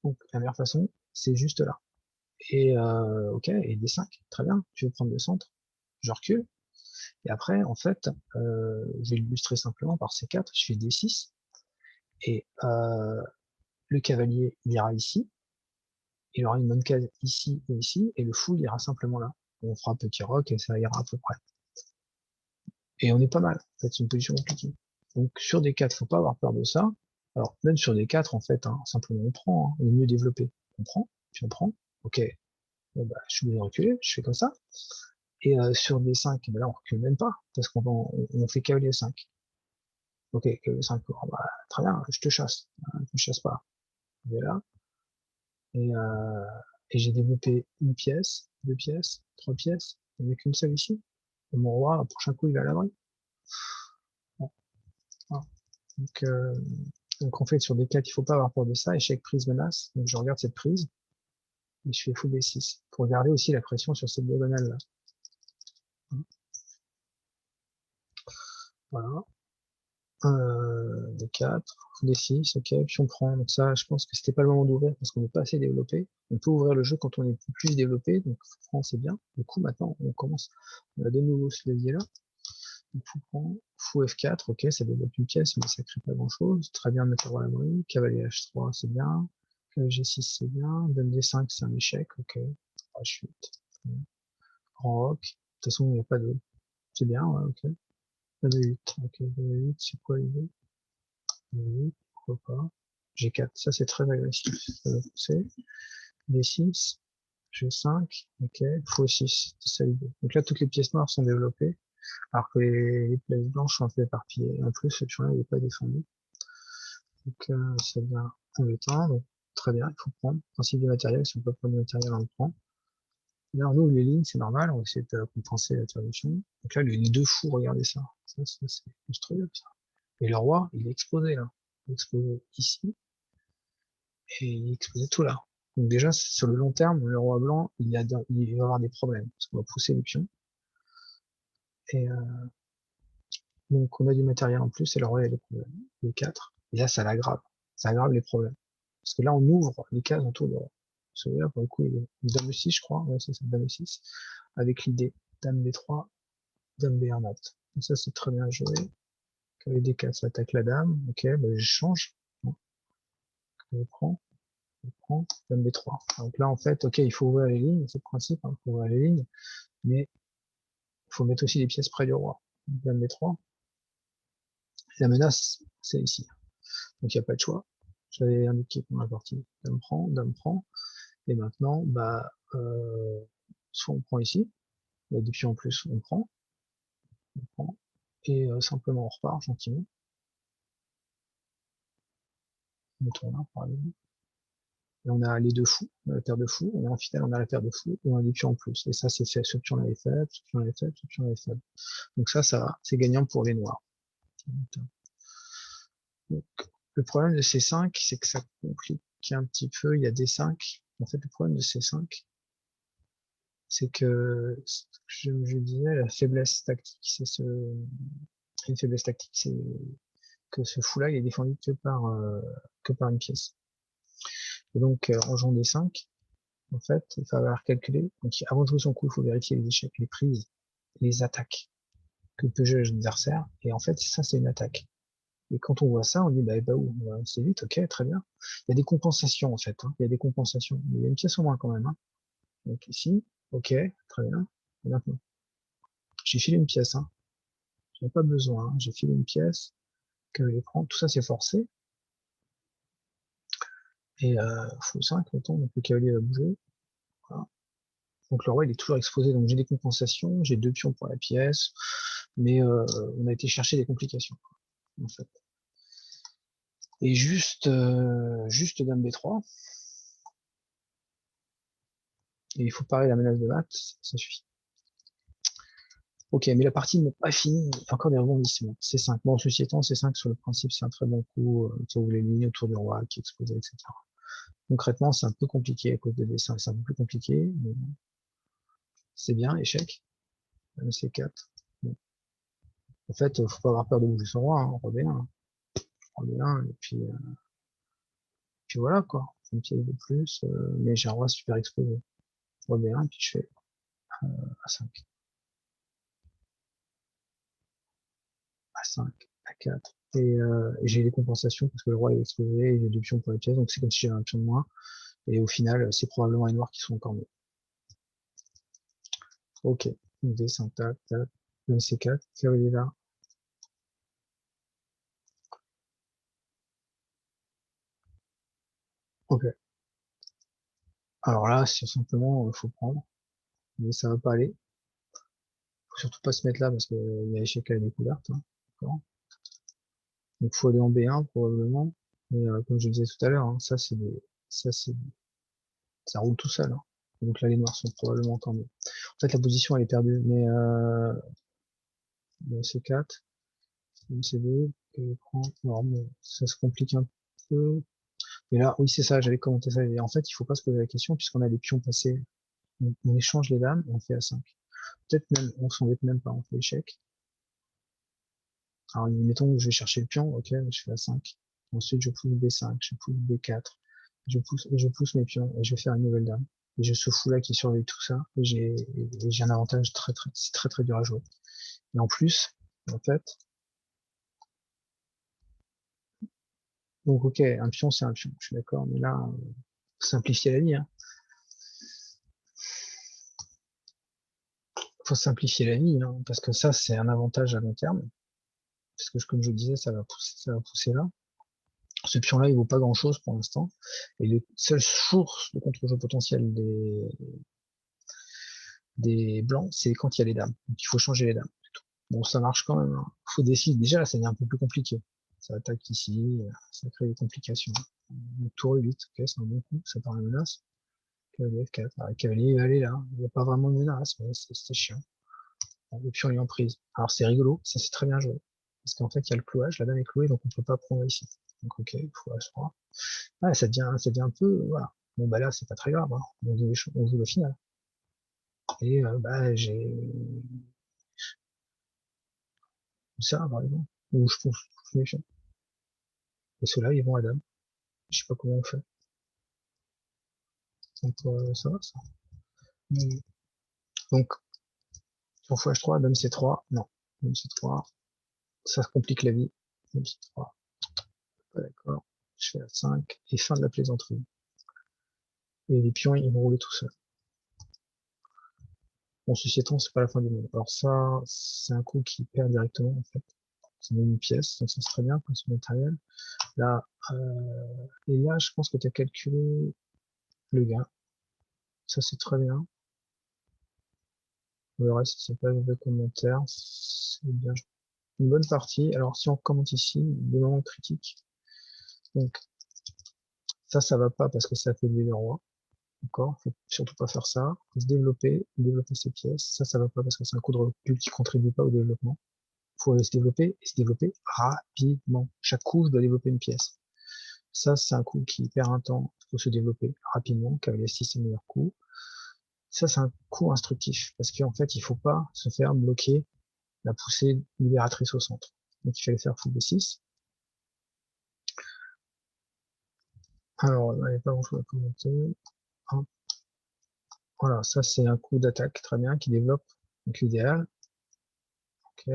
Donc la meilleure façon, c'est juste là. Et ok, et D5, très bien, tu veux prendre le centre, je recule, et après, en fait, je vais l'illustrer simplement par C4, je fais D6, et le cavalier, il ira ici, il aura une bonne case ici et ici, et le fou, il ira simplement là. On fera petit roc et ça ira à peu près. Et on est pas mal. En fait, c'est une position compliquée. Donc, sur des 4, faut pas avoir peur de ça. Alors, même sur des 4, en fait, hein, simplement on prend, hein, on est mieux développé. On prend, puis on prend. Ok, bon, bah, je suis obligé de reculer, je fais comme ça. Et sur des 5, ben là, on recule même pas, parce on fait cavalier 5. Ok, cavalier 5, bon, bah, très bien, je te chasse. Hein, tu me chasses pas. Je vais là. Et, euh, et j'ai développé une pièce, deux pièces, trois pièces, il n'y en a qu'une seule ici. Et mon roi, au prochain coup, il va à l'abri. Bon, voilà. Donc, donc en fait, sur des 4, il faut pas avoir peur de ça. Échec, prise, menace. Donc je regarde cette prise et je fais fou B6 pour regarder aussi la pression sur cette diagonale-là. Voilà. D4, D6, ok, puis on prend. Donc ça, je pense que c'était pas le moment d'ouvrir parce qu'on n'est pas assez développé. On peut ouvrir le jeu quand on est plus développé, donc fou c'est bien. Du coup, maintenant, on commence. On a de nouveau ce levier-là. Donc fou prend, fou F4, ok, ça développe une pièce, mais ça crée pas grand-chose. Très bien de mettre le roi à l'abri. Cavalier H3, c'est bien. Cavalier G6, c'est bien. Dame D5, c'est un échec, ok. Ah, chute. Rock. De toute façon, il n'y a pas de. C'est bien, ouais, ok. Dame E8, ok. Dame E8, c'est quoi l'idée? Oui, pourquoi pas. G4, ça c'est très agressif. Ça va pousser. D6, G5, ok. Fou 6, c'est ça l'idée. Donc là, toutes les pièces noires sont développées, alors que les pièces blanches sont un peu éparpillées. En plus, le chemin n'est pas défendu. Donc ça devient embêtant. Donc très bien, il faut prendre. Principe du matériel, si on peut prendre du matériel, on le prend. Là, nous, les lignes, c'est normal, on va essayer de compenser la traduction. Donc là, les deux fous, regardez ça. Ça c'est monstrueux, ça. Et le roi, il est exposé là. Il est exposé ici, et il exposait tout là. Donc déjà, sur le long terme, le roi blanc, il va avoir des problèmes, parce qu'on va pousser les pions. Et donc on a du matériel en plus, et le roi il a des problèmes. Les 4. Et là, ça l'aggrave. Ça aggrave les problèmes. Parce que là, on ouvre les cases autour du roi. Celui-là, pour le coup, il est dame 6, je crois. Ouais, c'est ça, dame 6. Avec l'idée, dame B3, dame B1 mat. Donc ça, c'est très bien joué. Cavalier D4, ça attaque la dame. Ok, bah, je change. Bon, je prends. Prend, dame B3. Donc là, en fait, ok, il faut ouvrir les lignes, c'est le principe, hein, il faut ouvrir les lignes, mais il faut mettre aussi les pièces près du roi. dame B3. La menace, c'est ici. Donc il n'y a pas de choix. J'avais indiqué pour la partie dame prend. Et maintenant, bah, soit on prend ici, il y a des pions en plus, on prend, et simplement on repart gentiment. Mettons là, par exemple. Et on a les deux fous, on a la paire de fous, on a un fidèle, on a la paire de fous, et on a des pions en plus. Et ça, c'est fait. Ce pion-là est faible, ce pion-là est faible, ce pion-là est faible. Donc ça va, c'est gagnant pour les noirs. Donc, le problème de C5, c'est que ça complique un petit peu. Il y a D5. En fait, le problème de C5, c'est que, je disais, la faiblesse tactique, une faiblesse tactique, c'est que ce fou-là, il est défendu que par une pièce. Et donc, en jouant D5, en fait, il va falloir calculer. Donc, avant de jouer son coup, il faut vérifier les échecs, les prises, les attaques que peut jouer l'adversaire. Et en fait, ça, c'est une attaque. Et quand on voit ça, on dit, bah où? C'est vite, ok, très bien. Il y a des compensations, en fait. Il y a des compensations. Mais il y a une pièce au moins quand même. Donc ici, ok, très bien. Et maintenant, j'ai filé une pièce. J'en ai pas besoin. J'ai filé une pièce. Cavalier prend. Tout ça, c'est forcé. Et fou 5, mettons, donc le cavalier va bouger. Voilà. Donc le roi, il est toujours exposé. Donc j'ai des compensations. J'ai deux pions pour la pièce. Mais on a été chercher des complications, en fait. Et juste dame B3. Et il faut parer la menace de mat, ça suffit. Ok, mais la partie n'est pas finie, il y a encore des rebondissements. C5. Bon, ceci étant, C5 sur le principe, c'est un très bon coup, sur les lignes autour du roi qui est exposé, etc. Concrètement, c'est un peu compliqué à cause de D5, c'est un peu plus compliqué, mais c'est bien, échec. C4. Bon. En fait, faut pas avoir peur de bouger son roi, roi B1. Roi B1, et puis voilà, quoi. Une pièce de plus, mais j'ai un roi super exposé. Roi B1, et puis je fais A5. A5, A4. Et j'ai des compensations parce que le roi est exposé et j'ai deux pions pour les pièces, donc c'est comme si j'avais un pion de moins. Et au final, c'est probablement les noirs qui sont encore mieux. Ok, D5, tac, tac, même C4, cavalier là. Ok. Alors là, c'est simplement, faut prendre, mais ça va pas aller. Faut surtout pas se mettre là parce qu'il y a échec à la découverte. D'accord. Donc faut aller en B1 probablement. Mais comme je le disais tout à l'heure, ça c'est, ça roule tout seul. Donc là, les noirs sont probablement encore mieux. En fait, la position elle est perdue, mais C4, C2, et prend. Alors bon, ça se complique un peu. Mais là, oui, c'est ça, j'avais commenté ça. Et en fait, il faut pas se poser la question puisqu'on a les pions passés. On échange les dames et on fait A5. Peut-être même, on s'embête même pas, on fait échec. Alors, mettons que je vais chercher le pion, ok, je fais A5. Ensuite, je pousse B5, je pousse B4. Je pousse mes pions et je vais faire une nouvelle dame. Et j'ai ce fou là qui surveille tout ça et j'ai un avantage c'est très dur à jouer. Et en plus, en fait, donc ok, un pion c'est un pion, je suis d'accord, mais là, faut simplifier la vie, Faut simplifier la vie, parce que ça c'est un avantage à long terme. Parce que comme je disais, ça va pousser là. Ce pion-là, il vaut pas grand-chose pour l'instant. Et les seules sources de contre-jeu potentiel des blancs, c'est quand il y a les dames. Donc il faut changer les dames. Bon, ça marche quand même. Faut décider. Déjà, là, ça devient un peu plus compliqué. Ça attaque ici, ça crée des complications. Le tour 8, ok, c'est un bon coup, ça part la menace. Cavalier F4. Alors, le cavalier, il va aller là. Il n'y a pas vraiment de menace, mais c'est chiant. Bon, le pion est en prise. Alors, c'est rigolo, ça c'est très bien joué. Parce qu'en fait, il y a le clouage, la dame est clouée, donc on peut pas prendre ici. Donc, ok, il faut H3. Ah, ça devient un peu, voilà. Bon, bah là, c'est pas très grave, on joue le final. Et, bah, j'ai ça, par exemple. Ou je pousse mes pions. Et ceux-là, ils vont à dame. Je sais pas comment on fait. Donc, ça va, ça. Mm. Donc, sur fois H3, dame C3, non. Dame C3, ça complique la vie. Dame C3, pas d'accord. Je fais A5, et fin de la plaisanterie. Et les pions, ils vont rouler tout seuls. Bon, ceci étant, c'est pas la fin du monde. Alors ça, c'est un coup qui perd directement, en fait. C'est une pièce, donc ça c'est très bien pour ce matériel. Là, et là, je pense que tu as calculé le gain. Ça, c'est très bien. Le reste, c'est pas de commentaires. C'est bien. Une bonne partie. Alors, si on commente ici, des moments critiques. Donc, ça va pas parce que ça affaiblit le roi. D'accord? Faut surtout pas faire ça. Faut se développer ses pièces. Ça va pas parce que c'est un coup de recul qui contribue pas au développement. Faut aller se développer et se développer rapidement. Chaque coup, je dois développer une pièce. Ça, c'est un coup qui perd un temps. Il faut se développer rapidement. Cavalier 6, c'est le meilleur coup. Ça, c'est un coup instructif parce qu'en fait, il faut pas se faire bloquer la poussée libératrice au centre. Donc, il fallait faire fou B6. Alors, il n'y avait pas grand chose à commenter. Hop. Voilà, ça, c'est un coup d'attaque très bien qui développe. Donc, l'idéal. Ok.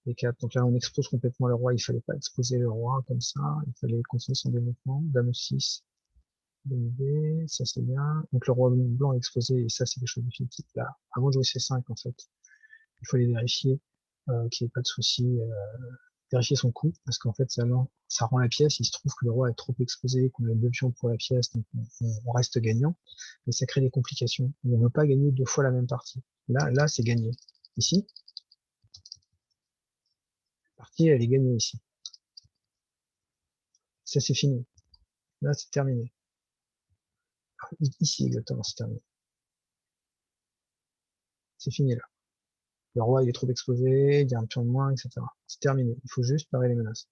Les 4. Donc là, on expose complètement le roi. Il fallait pas exposer le roi comme ça. Il fallait continuer son développement. Dame 6. Bonne idée. Ça, c'est bien. Donc, le roi blanc est exposé. Et ça, c'est quelque chose de définitif. Là, avant de jouer C5, en fait, il faut les vérifier, qu'il n'y ait pas de souci. Vérifier son coup, parce qu'en fait, ça rend la pièce. Il se trouve que le roi est trop exposé, qu'on a deux pions pour la pièce, donc on reste gagnant. Mais ça crée des complications. On ne veut pas gagner deux fois la même partie. Là, c'est gagné. Ici, la partie, elle est gagnée ici. Ça, c'est fini. Là, c'est terminé. Ici, exactement, c'est terminé. C'est fini, là. Le roi, il est trop exposé, il y a un pion de moins, etc. C'est terminé. Il faut juste parer les menaces.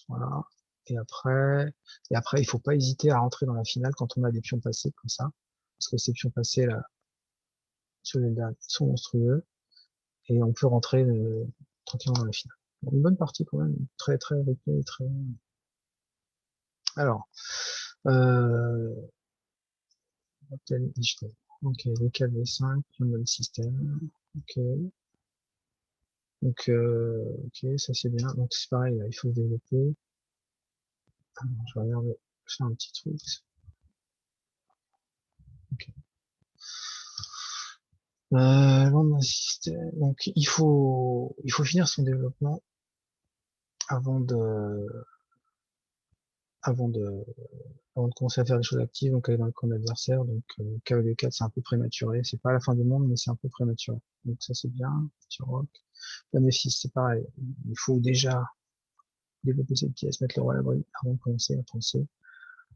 Voilà. Et après, il faut pas hésiter à rentrer dans la finale quand on a des pions passés comme ça. Parce que ces pions passés, là, sur les dames, sont monstrueux. Et on peut rentrer tranquillement dans la finale. Bon, une bonne partie quand même. Très, très rythmée, très... Alors, euh, ok, les 4 V5, le même système. Ok. Donc, ok, ça c'est bien. Donc c'est pareil, là, il faut se développer. Alors, je vais regarder, je fais un petit truc. Ok. Donc il faut finir son développement avant de, avant de, avant de commencer à faire des choses actives, donc aller dans le camp de l'adversaire. Donc cavalier 4, c'est un peu prématuré. C'est pas la fin du monde, mais c'est un peu prématuré. Donc ça c'est bien. Petit roc. Dame F6, c'est pareil. Il faut déjà développer cette pièce, mettre le roi à l'abri avant de commencer à penser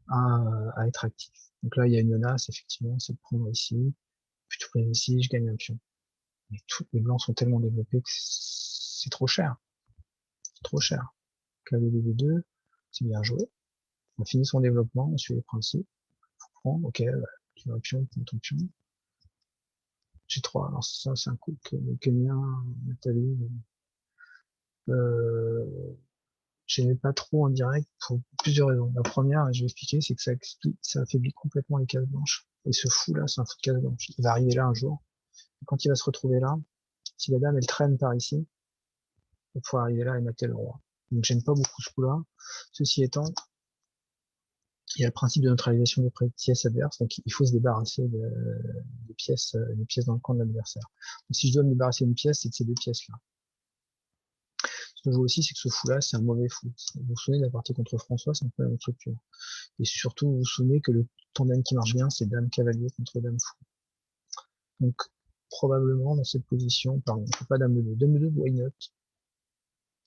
à être actif. Donc là, il y a une menace, effectivement, c'est de prendre ici, puis de prendre ici, je gagne un pion. Mais tous les blancs sont tellement développés que c'est trop cher. C'est trop cher. Cavalier B2, c'est bien joué. On finit son développement, on suit les principes. Faut prendre, ok, tu as un pion, prends ton pion. G3, alors ça, c'est un coup que Kenyan, Nathalie, j'aimais pas trop en direct pour plusieurs raisons. La première, je vais expliquer, c'est que ça affaiblit complètement les cases blanches. Et ce fou là, c'est un fou de case blanche. Il va arriver là un jour. Et quand il va se retrouver là, si la dame elle traîne par ici, il va pouvoir arriver là et mater le roi. Donc j'aime pas beaucoup ce coup-là. Ceci étant, il y a le principe de neutralisation des pièces adverses, donc il faut se débarrasser des pièces dans le camp de l'adversaire. Donc si je dois me débarrasser d'une pièce, c'est de ces deux pièces-là. Ce que je vois aussi, c'est que ce fou-là, c'est un mauvais fou. Vous vous souvenez de la partie contre François, c'est un peu la même structure. Et surtout, vous vous souvenez que le tandem qui marche bien, c'est dame cavalier contre dame fou. Donc, probablement, dans cette position, pardon, on fait pas dame 2. Dame 2, why not?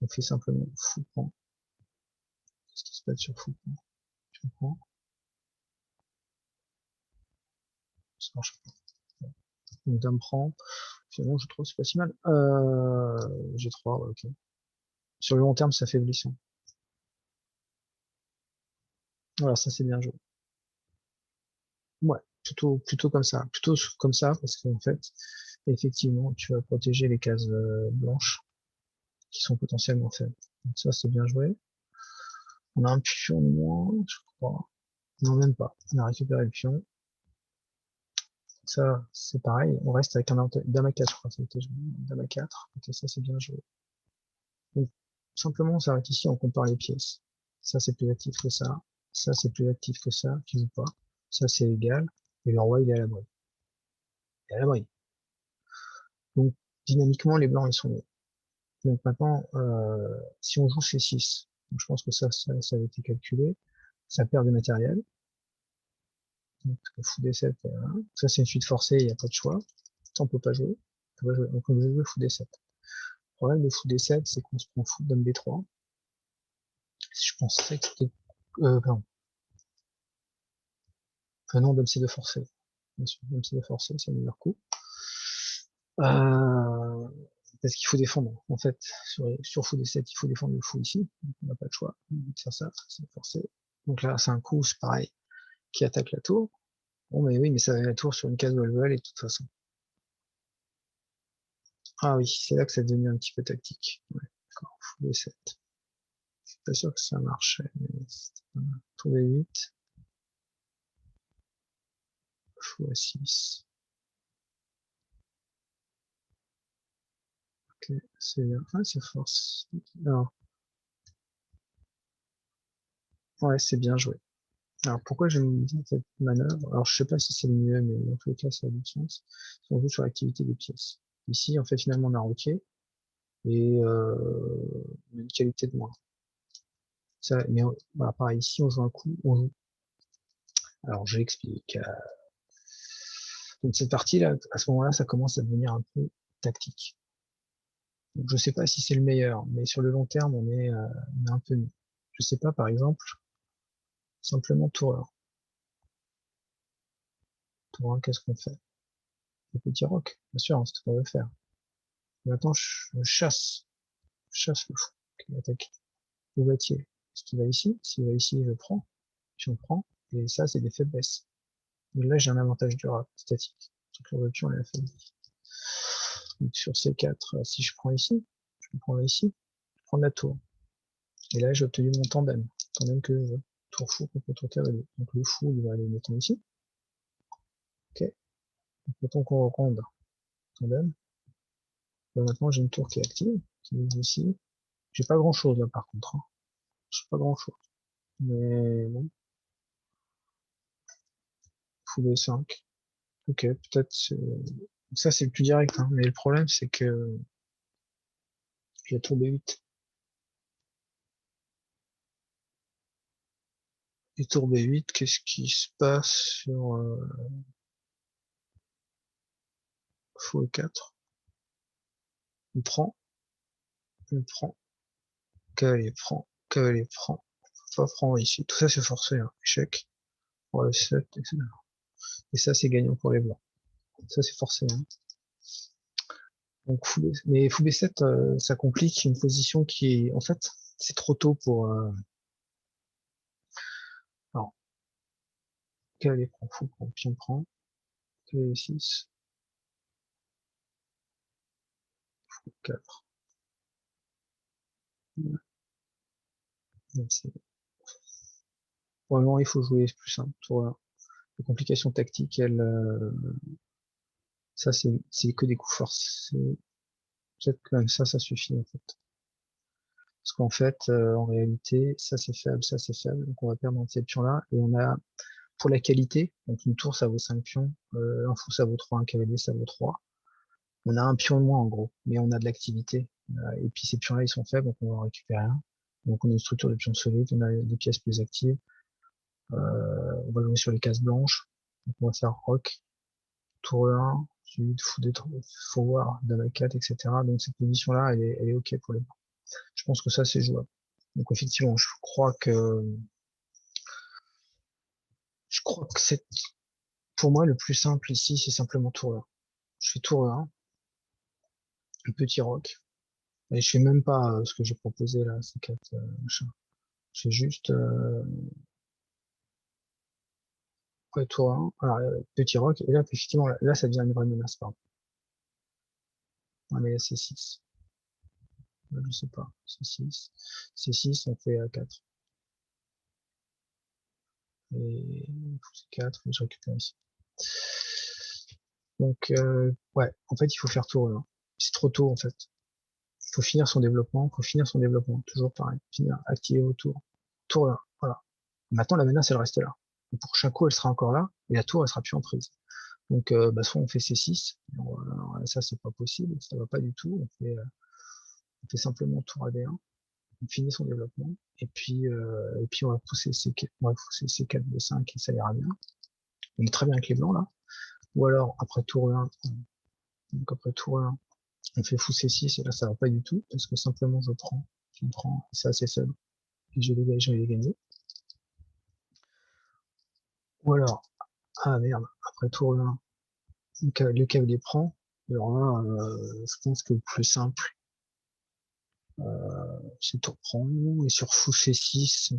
On fait simplement fou prend. Qu'est-ce qui se passe sur fou prend? Je comprends. Ça marche pas. Donc, dame prend. Finalement, je trouve que c'est pas si mal. G3, ouais, ok. Sur le long terme, ça fait glissant. Voilà, ça c'est bien joué. Ouais, plutôt comme ça. Plutôt comme ça, parce qu'en fait, effectivement, tu vas protéger les cases blanches qui sont potentiellement faibles. Donc ça, c'est bien joué. On a un pion de moins, je crois. Non, même pas. On a récupéré le pion. Ça, c'est pareil. On reste avec un dame à 4, je crois. C'était dame à 4. Ok, ça, c'est bien joué. Donc, simplement, on s'arrête ici, on compare les pièces. Ça, c'est plus actif que ça. Ça, c'est plus actif que ça, qui joue pas. Ça, c'est égal. Et le roi, il est à l'abri. Il est à l'abri. Donc, dynamiquement, les blancs, ils sont nés. Donc maintenant, si on joue C6, donc je pense que ça a été calculé, ça perd du matériel. Donc, fou D7, voilà. Ça c'est une suite forcée, il n'y a pas de choix. Ça, on peut pas jouer. On peut pas jouer. Donc on veut jouer fou D7. Le problème de fou D7, c'est qu'on se prend fou dame B3. Si je pensais que c'était... pardon. Non, dame C2 forcé. Bien sûr, dame C2 forcé, c'est le meilleur coup. Parce qu'il faut défendre. En fait, sur fou D7, il faut défendre le fou ici. Donc, on n'a pas de choix de faire ça, c'est forcé. Donc là, c'est un coup, c'est pareil, qui attaque la tour. Bon, mais oui, mais ça va la tour sur une case où elle veut aller, de toute façon. Ah oui, c'est là que ça devient un petit peu tactique. Ouais, d'accord, fou D7. Je suis pas sûr que ça marche. Tour D8. Fou A6. Ok, c'est bien. Ah, c'est force. Alors, ouais, c'est bien joué. Alors, pourquoi j'aime bien cette manœuvre? Alors, je sais pas si c'est le mieux, mais dans tous les cas, ça a du sens. Si on joue sur l'activité des pièces. Ici, en fait, finalement, on a roqué. Et, on a une qualité de moins. Ça, mais voilà, pareil, ici, on joue un coup, on joue. Alors, je l'explique. Donc, cette partie-là, à ce moment-là, ça commence à devenir un peu tactique. Donc, je sais pas si c'est le meilleur, mais sur le long terme, on est un peu mieux. Je sais pas, par exemple, simplement tour 1. Tour 1, qu'est-ce qu'on fait? Le petit roc, bien sûr, c'est ce qu'on veut faire. Maintenant, je chasse le fou qui attaque. Le bâtier. Est-ce qu'il va ici? S'il va ici, je prends. Si on prend, et ça, c'est des faiblesses. Donc là, j'ai un avantage durable, statique. Donc la voiture, elle a fait. Donc sur C4, si je prends ici, je prends là ici, je prends la tour. Et là, j'ai obtenu mon tandem. Tandem que je veux. Tour fou contre tour cavalier. Donc le fou, il va aller, mettons ici. Ok. Donc mettons qu'on ronde tandem. Là, maintenant, j'ai une tour qui est active, qui est ici. J'ai pas grand chose là, par contre. Hein. J'ai pas grand chose. Mais bon. Fou B5. Ok, peut-être ça c'est le plus direct, hein. Mais le problème c'est que j'ai tour B8. Et tour B8, qu'est-ce qui se passe sur fou E4? Il prend, il prend, cavalier prend, cavalier prend, pas prendre ici. Tout ça c'est forcé, hein. Échec, roi E7, etc. Et ça c'est gagnant pour les blancs. Ça c'est forcé, hein. Donc mais fou B7, ça complique une position qui est, en fait, c'est trop tôt pour, alors, cavalier prend, fou prend, pion prend, cavalier 6, fou 4. Vraiment, il faut jouer plus simple. Tour 1. Les complications tactiques, elles, ça c'est que des coups forcés. Peut-être que même ça suffit en fait. Parce qu'en fait, en réalité, ça c'est faible, ça c'est faible. Donc on va perdre dans cette pion-là. Et on a, pour la qualité, donc une tour ça vaut 5 pions, un fou ça vaut 3, un cavalier ça vaut 3. On a un pion de moins en gros, mais on a de l'activité. Et puis ces pions-là, ils sont faibles, donc on va en récupérer un. Donc on a une structure de pions solides, on a des pièces plus actives. On va jouer sur les cases blanches. Donc on va faire roc, tour 1, sud, fou des forward, dame A4, etc. Donc cette position-là, elle est ok pour les blancs. Je pense que ça, c'est jouable. Donc effectivement, je crois que c'est, pour moi, le plus simple ici, c'est simplement tour 1. Je fais tour 1, un petit roc, et je fais même pas ce que j'ai proposé là, ces quatre machin. Je fais juste ouais, tour 1, alors, petit roc, et là, effectivement, là, ça devient une vraie menace, pardon. Ouais, mais c'est 6. Je sais pas, c'est 6. C'est 6, on fait 4. Et c'est 4, et je récupère ici. Donc, ouais, en fait, il faut faire tour 1. C'est trop tôt, en fait. Il faut finir son développement, toujours pareil. Finir, activer vos tours. Tour 1, voilà. Maintenant, la menace, elle reste là. Et pour chaque coup, elle sera encore là, et la tour, elle sera plus en prise. Donc, soit on fait C6, ça, c'est pas possible, ça va pas du tout. On fait simplement tour AD1, on finit son développement, et puis on va pousser C4 B5, et ça ira bien. On est très bien avec les blancs, là. Ou alors, après tour 1, donc après tour 1, on fait fou C6, et là, ça va pas du tout, parce que simplement, je prends, c'est assez faible, et je vais gagner. Ou alors, ah merde, après tour 1, le cavalier prend. Alors là, je pense que le plus simple, c'est tour prend, et sur fou C6,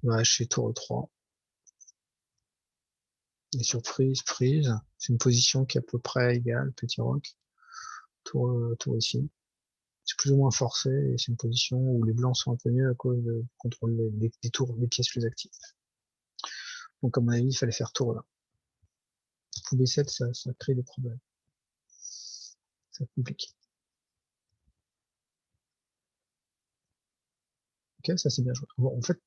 ouais, je fais tour 3. Et sur prise, c'est une position qui est à peu près égale, petit roc, tour ici. C'est plus ou moins forcé, et c'est une position où les blancs sont un peu mieux à cause de contrôle des tours, des pièces plus actives. Donc, à mon avis, il fallait faire tour là. Fou B7, ça crée des problèmes. Ça complique. Ok, ça c'est bien joué. Bon, en fait,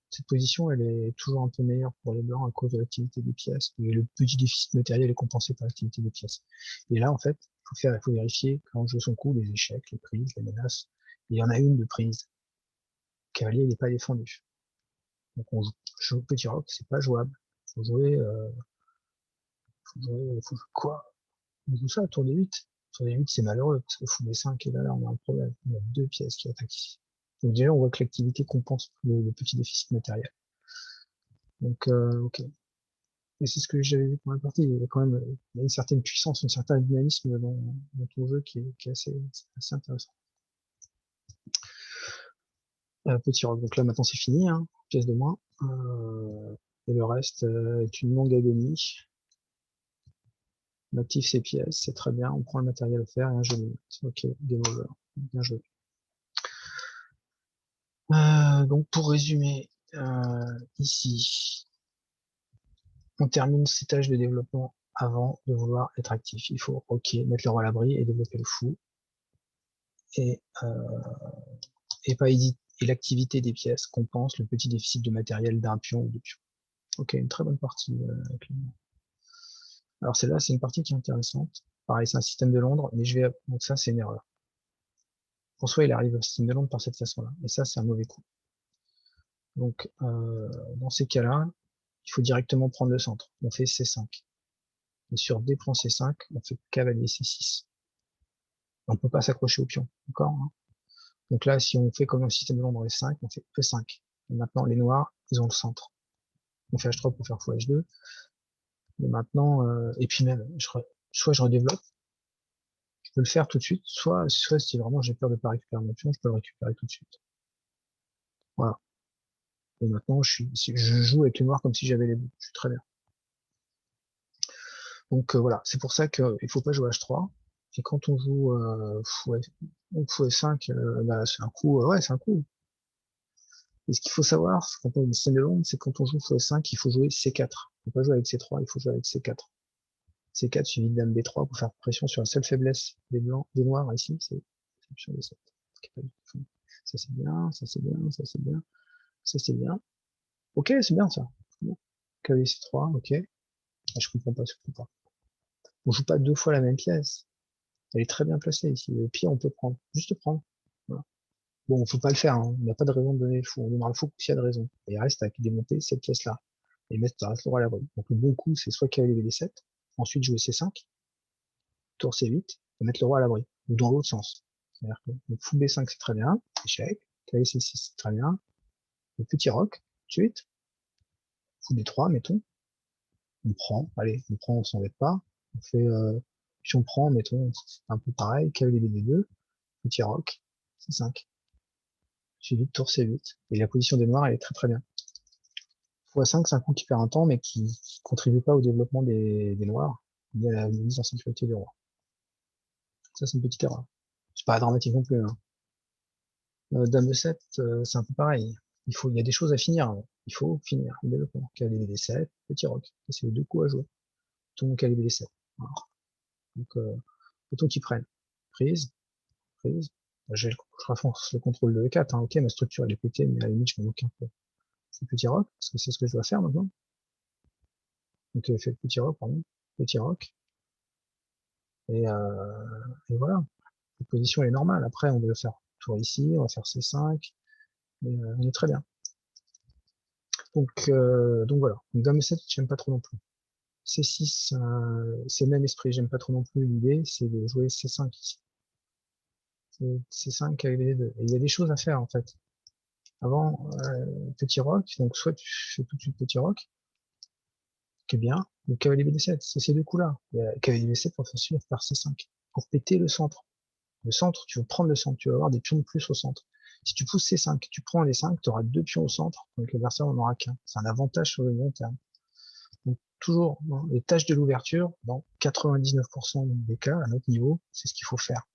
cette position, elle est toujours un peu meilleure pour les blancs à cause de l'activité des pièces. Et le petit déficit matériel est compensé par l'activité des pièces. Et là, en fait, il faut vérifier quand on joue son coup, les échecs, les prises, les menaces. Il y en a une de prise. Le cavalier, il n'est pas défendu. Donc on joue petit roc, c'est pas jouable. Faut jouer, faut jouer quoi? On joue ça à tour des 8. Tour des 8, c'est malheureux, parce que fou des 5 et là, on a un problème. On a deux pièces qui attaquent ici. Donc déjà, on voit que l'activité compense le petit déficit matériel. Donc, ok. Et c'est ce que j'avais vu pour la partie. Il y a quand même il y a une certaine puissance, un certain dynamisme dans ton jeu qui est assez intéressant. Petit rock. Donc là, maintenant, c'est fini, hein, pièce de moins. Et le reste est une longue agonie. On active ses pièces, c'est très bien. On prend le matériel offert et un jeu de ok, game over. Bien joué. Donc pour résumer, ici, on termine ces tâches de développement avant de vouloir être actif. Il faut, ok, mettre le roi à l'abri et développer le fou. Et, pas hésiter. Et l'activité des pièces compense le petit déficit de matériel d'un pion ou deux pions. Ok, une très bonne partie. Alors celle-là, c'est une partie qui est intéressante. Pareil, c'est un système de Londres, mais donc ça, c'est une erreur. François, il arrive au système de Londres par cette façon-là. Et ça, c'est un mauvais coup. Donc, dans ces cas-là, il faut directement prendre le centre. On fait C5. Et sur D prend C5, on fait cavalier C6. On ne peut pas s'accrocher au pion, d'accord, hein. Donc là, si on fait comme le système de Londres S5, on fait E5. Et maintenant, les noirs, ils ont le centre. On fait H3 pour faire fou H2. Mais maintenant, et puis même, soit je redéveloppe, je peux le faire tout de suite, soit si vraiment j'ai peur de pas récupérer mon pion, je peux le récupérer tout de suite. Voilà. Et maintenant, je joue avec les noirs comme si j'avais les bouts. Je suis très bien. Donc voilà, c'est pour ça qu'il faut pas jouer H3. Et quand on joue fou F5, bah, c'est un coup, ouais, c'est un coup. Et ce qu'il faut savoir, quand on a une scène de Londres, c'est quand on joue fou F5, il faut jouer C4. Il faut pas jouer avec C3, il faut jouer avec C4. C4 suivi de dame B3 pour faire pression sur la seule faiblesse des blancs, des noirs ici, c'est sur les 7. Ça c'est bien, ça c'est bien, ça c'est bien, ça c'est bien. Ok, c'est bien ça. Cavalier C3, ok. Ah, je comprends pas, je comprends pas. On joue pas deux fois la même pièce. Elle est très bien placée ici. Le pire, on peut prendre. Juste prendre. Voilà. Bon, faut pas le faire, hein. Il n'y a pas de raison de donner le fou. On donnera le fou s'il y a de raison. Et il reste à démonter cette pièce-là. Et mettre le roi à l'abri. Donc le bon coup, c'est soit cavalier D7, ensuite jouer C5, tour C8, et mettre le roi à l'abri. Ou dans l'autre sens. C'est-à-dire que le fou B5, c'est très bien. Échec. Cavalier C6, c'est très bien. Le petit roc, tout de suite. Fou B3, mettons. On prend. Allez, on prend, on s'embête pas. On fait, si on prend, mettons, c'est un peu pareil. Cavalier D2, petit roc, C5. Suivi de tour C8. Et la position des noirs, elle est très très bien. x5, c'est un coup qui perd un temps, mais qui contribue pas au développement des noirs, ni à la mise en sécurité du roi. Ça, c'est une petite erreur. C'est pas dramatique non plus, hein. Dame de 7, c'est un peu pareil. Il y a des choses à finir. Il faut finir le développement. Cavalier D7, petit roc. C'est les deux coups à jouer. Ton cavalier D7. Voilà. Donc, autant qu'ils prennent. Prise, prise. Je renforce le contrôle de E4, hein. Ok, ma structure elle est pétée, mais à la limite, je m'en moque un peu. c'est petit roc, parce que c'est ce que je dois faire maintenant. Donc fait petit roc, pardon, petit roc. Et voilà, la position est normale. Après, on va faire tour ici, on va faire C5, et on est très bien. Donc voilà. Donc dame E7, j'aime pas trop non plus. C6, c'est le même esprit, j'aime pas trop non plus. L'idée, c'est de jouer C5 ici. C5 avec les deux. Et il y a des choses à faire en fait. Avant, petit roc, donc soit tu fais tout de suite petit roc, qui est bien, ou cavalier B7, c'est ces deux coups-là. Cavalier B7, on fait suivre par C5, pour péter le centre. Le centre, tu veux prendre le centre, tu vas avoir des pions de plus au centre. Si tu pousses C5, tu prends les 5, tu auras deux pions au centre, donc l'adversaire n'en aura qu'un. C'est un avantage sur le long terme. Donc, toujours, les tâches de l'ouverture, dans 99% des cas, à notre niveau, c'est ce qu'il faut faire.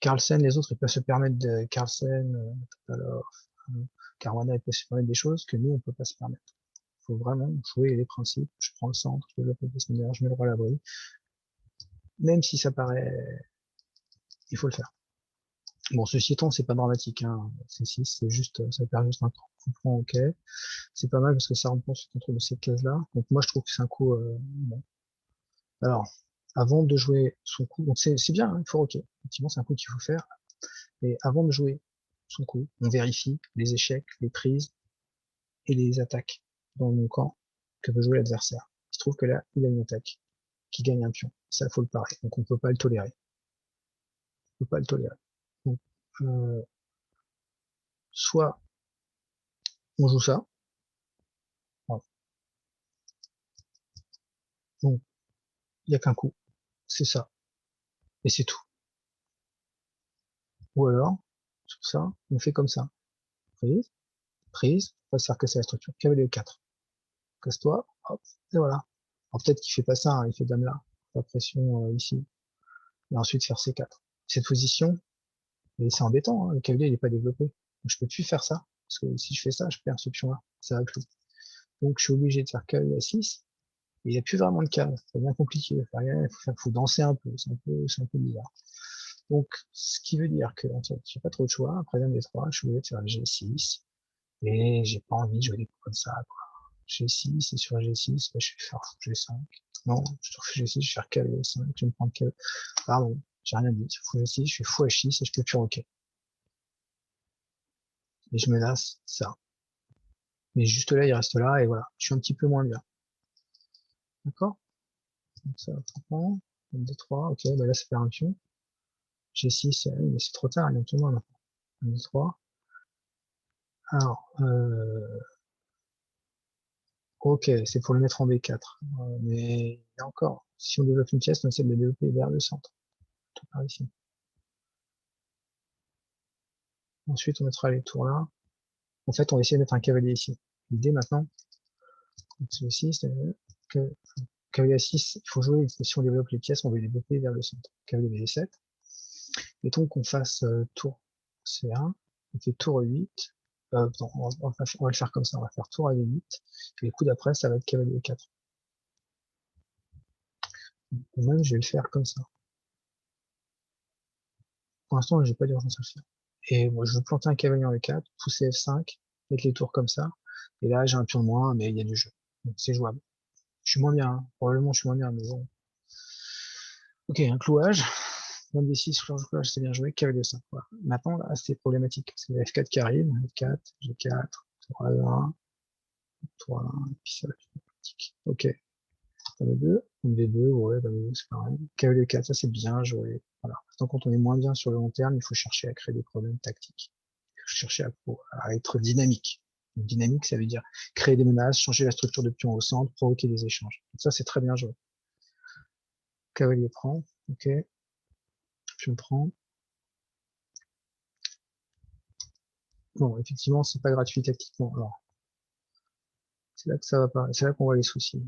Carlsen, les autres, ils peuvent se permettre de, Carlsen, alors, Caruana, ils peuvent se permettre des choses que nous, on peut pas se permettre. Il faut vraiment jouer les principes. Je prends le centre, je développe le descendeur, je mets le roi à l'abri. Même si ça paraît, il faut le faire. Bon, ceci étant, c'est pas dramatique, hein. C6, c'est juste, ça perd juste un coup franc, ok. C'est pas mal parce que ça remplace le contrôle de cette case-là. Donc moi, je trouve que c'est un coup, bon. Alors, avant de jouer son coup, donc c'est bien, hein, il faut roquer. Effectivement, c'est un coup qu'il faut faire. Mais avant de jouer son coup, on vérifie les échecs, les prises et les attaques dans mon camp que veut jouer l'adversaire. Il se trouve que là, il a une attaque qui gagne un pion. Ça, faut le parer. Donc on peut pas le tolérer. On peut pas le tolérer. Donc, soit on joue ça. Voilà. Donc, il n'y a qu'un coup. C'est ça. Et c'est tout. Ou alors, sur ça, on fait comme ça. Prise, prise, on va se faire casser la structure. Cavalier 4. Casse-toi, hop, et voilà. Alors peut-être qu'il fait pas ça, hein, il fait dame là. La pression ici. Et ensuite faire C4. Cette position, et c'est embêtant, hein, le cavalier il est pas développé. Donc, je peux plus faire ça. Parce que si je fais ça, je perds ce pion-là. Ça va plus. Donc je suis obligé de faire cavalier à 6. Et il n'y a plus vraiment de cave. C'est bien compliqué. Faut danser un peu. C'est un peu bizarre. Donc, ce qui veut dire que, en fait, j'ai pas trop de choix. Après dame D3, je suis obligé de faire G6. Et j'ai pas envie de jouer des coups comme ça, quoi. G6, et sur G6, là, je vais faire G5. Non, sur G6, je vais faire cavalier 5, je vais me prendre cavalier. Pardon, j'ai rien dit. Sur G6, je fais fou H6 et je peux plus roquer. Et je menace ça. Mais juste là, il reste là, et voilà. Je suis un petit peu moins bien. D'accord? Donc ça, franchement, D3, ok, bah là, ça fait un pion. G6, mais c'est trop tard, il y a un pion moins maintenant. D3. Alors, ok, c'est pour le mettre en B4. Mais encore, si on développe une pièce, on essaie de le développer vers le centre. Tout par ici. Ensuite, on mettra les tours là. En fait, on va essayer de mettre un cavalier ici. L'idée maintenant, celui-ci, c'est que cavalier à 6, il faut jouer, si on développe les pièces, on va les développer vers le centre. Cavalier B7. Mettons qu'on fasse tour C1, on fait tour 8. Non, on va le faire comme ça, on va faire tour à 8. Et le coup d'après, ça va être cavalier 4. Ou même, je vais le faire comme ça. Pour l'instant, j'ai pas d'urgence à le faire. Et moi, je veux planter un cavalier en E4, pousser F5, mettre les tours comme ça. Et là, j'ai un pion de moins, mais il y a du jeu. Donc, c'est jouable. Je suis moins bien, hein. Probablement, je suis moins bien, mais bon. Ok, un clouage. 26, clouage, c'est bien joué. Cavalier 5. Voilà. Maintenant, là, c'est problématique. Parce que F4 qui arrive, F4, G4, 3-1, 3-1, et puis ça va être problématique. Ok. Dame 2, D2, ouais, Dame 2, c'est pareil. Cavalier 4, ça c'est bien joué. Voilà. Tant quand on est moins bien sur le long terme, il faut chercher à créer des problèmes tactiques. Il faut chercher à être dynamique. Dynamique, ça veut dire créer des menaces, changer la structure de pion au centre, provoquer des échanges. Donc ça, c'est très bien joué. Cavalier prend, ok. Pion prend. Bon, effectivement, c'est pas gratuit tactiquement. Alors, c'est là que ça va pas, c'est là qu'on voit les soucis.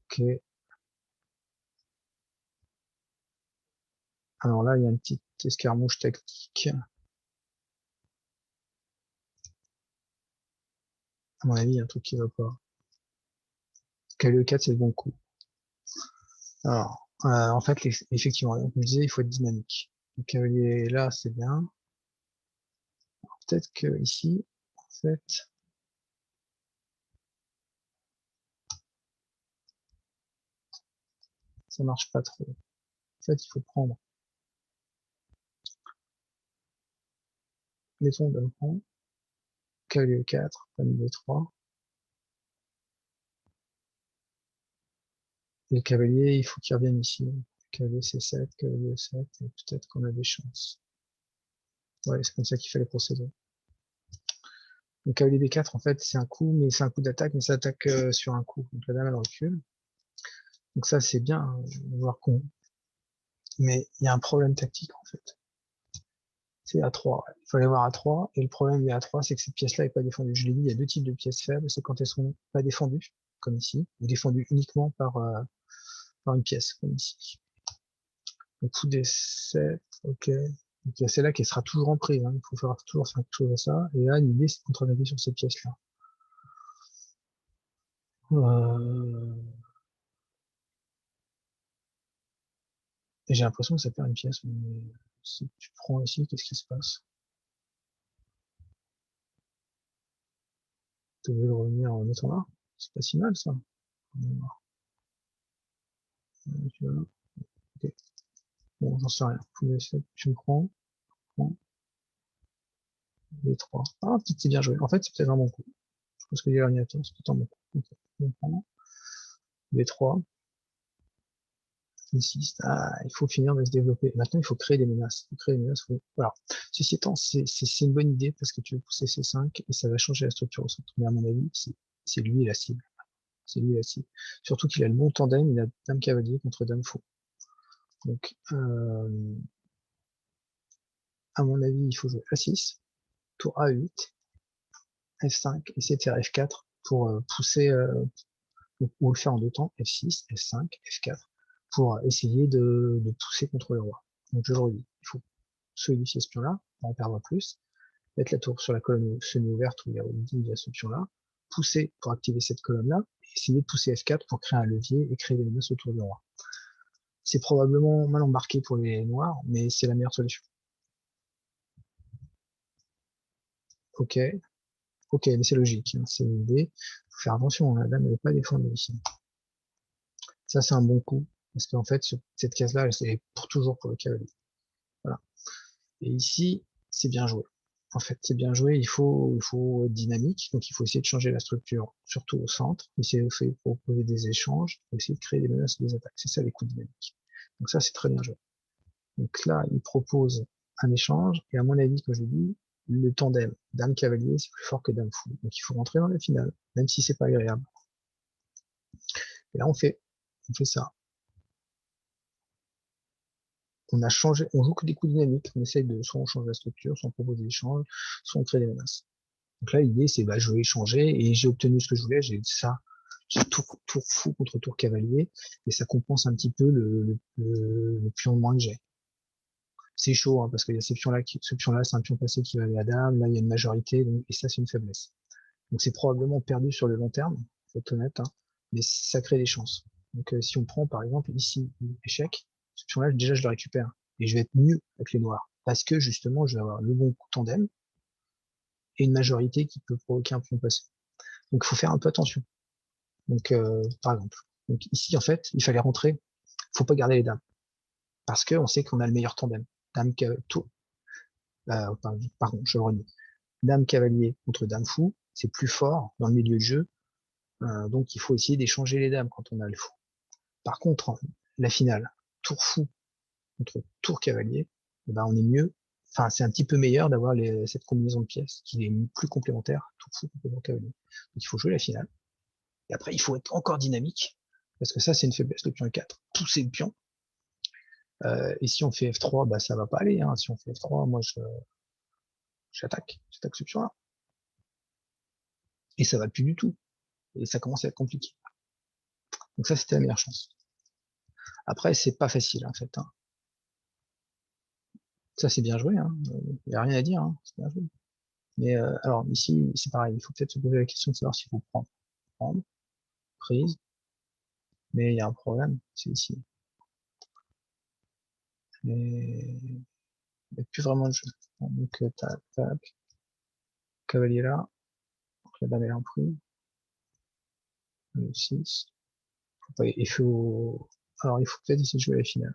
Ok. Alors là, il y a une petite escarmouche tactique. À mon avis, il y a un truc qui va pas. Cavalier 4, c'est le bon coup. Alors, En fait, effectivement, comme je disais, il faut être dynamique. Le cavalier là, c'est bien. Peut-être que ici, en fait, ça marche pas trop. En fait, il faut prendre. Mettons dame prend. Cavalier 4, dame D3. Et le cavalier, il faut qu'il revienne ici. Cavalier C7, cavalier E7, et peut-être qu'on a des chances. Ouais, c'est comme ça qu'il fallait procéder. Le cavalier B4, en fait, c'est un coup, mais c'est un coup d'attaque, mais ça attaque sur un coup. Donc la dame, elle recule. Donc ça, c'est bien, hein, voir con. Mais il y a un problème tactique, en fait. C'est A3. Il faut aller voir A3. Et le problème des A3, c'est que cette pièce-là n'est pas défendue. Je l'ai dit, il y a deux types de pièces faibles. C'est quand elles sont pas défendues, comme ici, ou défendues uniquement par une pièce, comme ici. Donc coup D7, ok. Donc c'est là qu'elle sera toujours en prise. Hein. Il faut toujours faire quelque chose à ça. Et là, l'idée, c'est de contre-attaquer sur cette pièce-là. Et j'ai l'impression que ça perd une pièce. Mais si tu prends ici, qu'est-ce qui se passe? Tu veux revenir en étant là? C'est pas si mal, ça. Tu vois, ok. Bon, j'en sais rien. Tu me prends, les trois. Ah, peut-être c'est bien joué. En fait, c'est peut-être un bon coup. Je pense que les l'ordinateur, c'est peut-être un bon coup. Ok. On prend les trois. Insiste. Ah, il faut finir de se développer. Maintenant, il faut créer des menaces. Il faut créer des menaces. Voilà. Ceci étant, c'est une bonne idée parce que tu veux pousser C5 et ça va changer la structure au centre. Mais à mon avis, c'est lui la cible. C'est lui la cible. Surtout qu'il a le bon tandem, il a dame cavalier contre dame fou. Donc, à mon avis, il faut jouer A6, tour A8, F5, essayer de faire F4 pour pousser, ou le faire en deux temps, F6, F5, F4, pour essayer de pousser contre le roi. Donc je le redis, il faut solidifier ce pion-là, pour en perdre plus, mettre la tour sur la colonne semi-ouverte où il y a ce pion-là, pousser pour activer cette colonne-là, et essayer de pousser F4 pour créer un levier et créer des menaces autour du roi. C'est probablement mal embarqué pour les noirs, mais c'est la meilleure solution. Ok, ok, mais c'est logique, hein, c'est une idée. Faut faire attention, la dame n'est pas défendue ici. Ça, c'est un bon coup, parce qu'en fait, cette case-là, c'est pour toujours pour le cavalier. Voilà. Et ici, c'est bien joué. En fait, c'est bien joué, il faut être dynamique, donc il faut essayer de changer la structure, surtout au centre, essayer de proposer des échanges, essayer de créer des menaces et des attaques. C'est ça les coups dynamiques. Donc ça, c'est très bien joué. Donc là, il propose un échange, et à mon avis, comme je l'ai dit, le tandem dame-cavalier, c'est plus fort que dame-fou. Donc il faut rentrer dans la finale, même si c'est pas agréable. Et là, on fait ça. On a changé, on joue que des coups dynamiques, on essaye de, soit on change la structure, soit on propose des échanges, soit on crée des menaces. Donc là, l'idée, c'est, bah, je vais échanger, et j'ai obtenu ce que je voulais, j'ai ça, j'ai tour fou contre tour cavalier, et ça compense un petit peu le pion de moins que j'ai. C'est chaud, hein, parce qu'il y a ce pion-là, c'est un pion passé qui va aller à dame, là, il y a une majorité, donc, et ça, c'est une faiblesse. Donc c'est probablement perdu sur le long terme, faut être honnête, hein, mais ça crée des chances. Donc si on prend par exemple ici échec, ce pion-là, déjà je le récupère et je vais être mieux avec les noirs parce que justement je vais avoir le bon coup tandem et une majorité qui peut provoquer un pion passé. Donc il faut faire un peu attention. Donc par exemple, donc ici en fait il fallait rentrer, faut pas garder les dames parce que on sait qu'on a le meilleur tandem. Dame tout, pardon, je le redis. Dame cavalier contre dame fou, c'est plus fort dans le milieu de jeu. Donc il faut essayer d'échanger les dames quand on a le fou. Par contre, la finale, tour fou contre tour cavalier, eh ben on est mieux. Enfin, c'est un petit peu meilleur d'avoir cette combinaison de pièces qui est plus complémentaire, tour fou contre tour cavalier. Donc il faut jouer la finale. Et après, il faut être encore dynamique, parce que ça, c'est une faiblesse, le pion 4. Pousser le pion. Et si on fait F3, bah ça va pas aller. Hein. Si on fait F3, moi j'attaque ce pion-là. Et ça va plus du tout. Et ça commence à être compliqué. Donc ça, c'était la meilleure chance. Après, c'est pas facile, en fait. Hein. Ça, c'est bien joué, hein. Y a rien à dire, hein. C'est bien joué. Mais alors ici, c'est pareil. Il faut peut-être se poser la question de savoir s'il faut prendre, prise. Mais il y a un problème, c'est ici. Et il n'y a plus vraiment de jeu. Bon, donc, tac, tac. Cavalier là. Donc, la dame est en prise. Le 6. Il faut... Alors, il faut peut-être essayer de jouer la finale.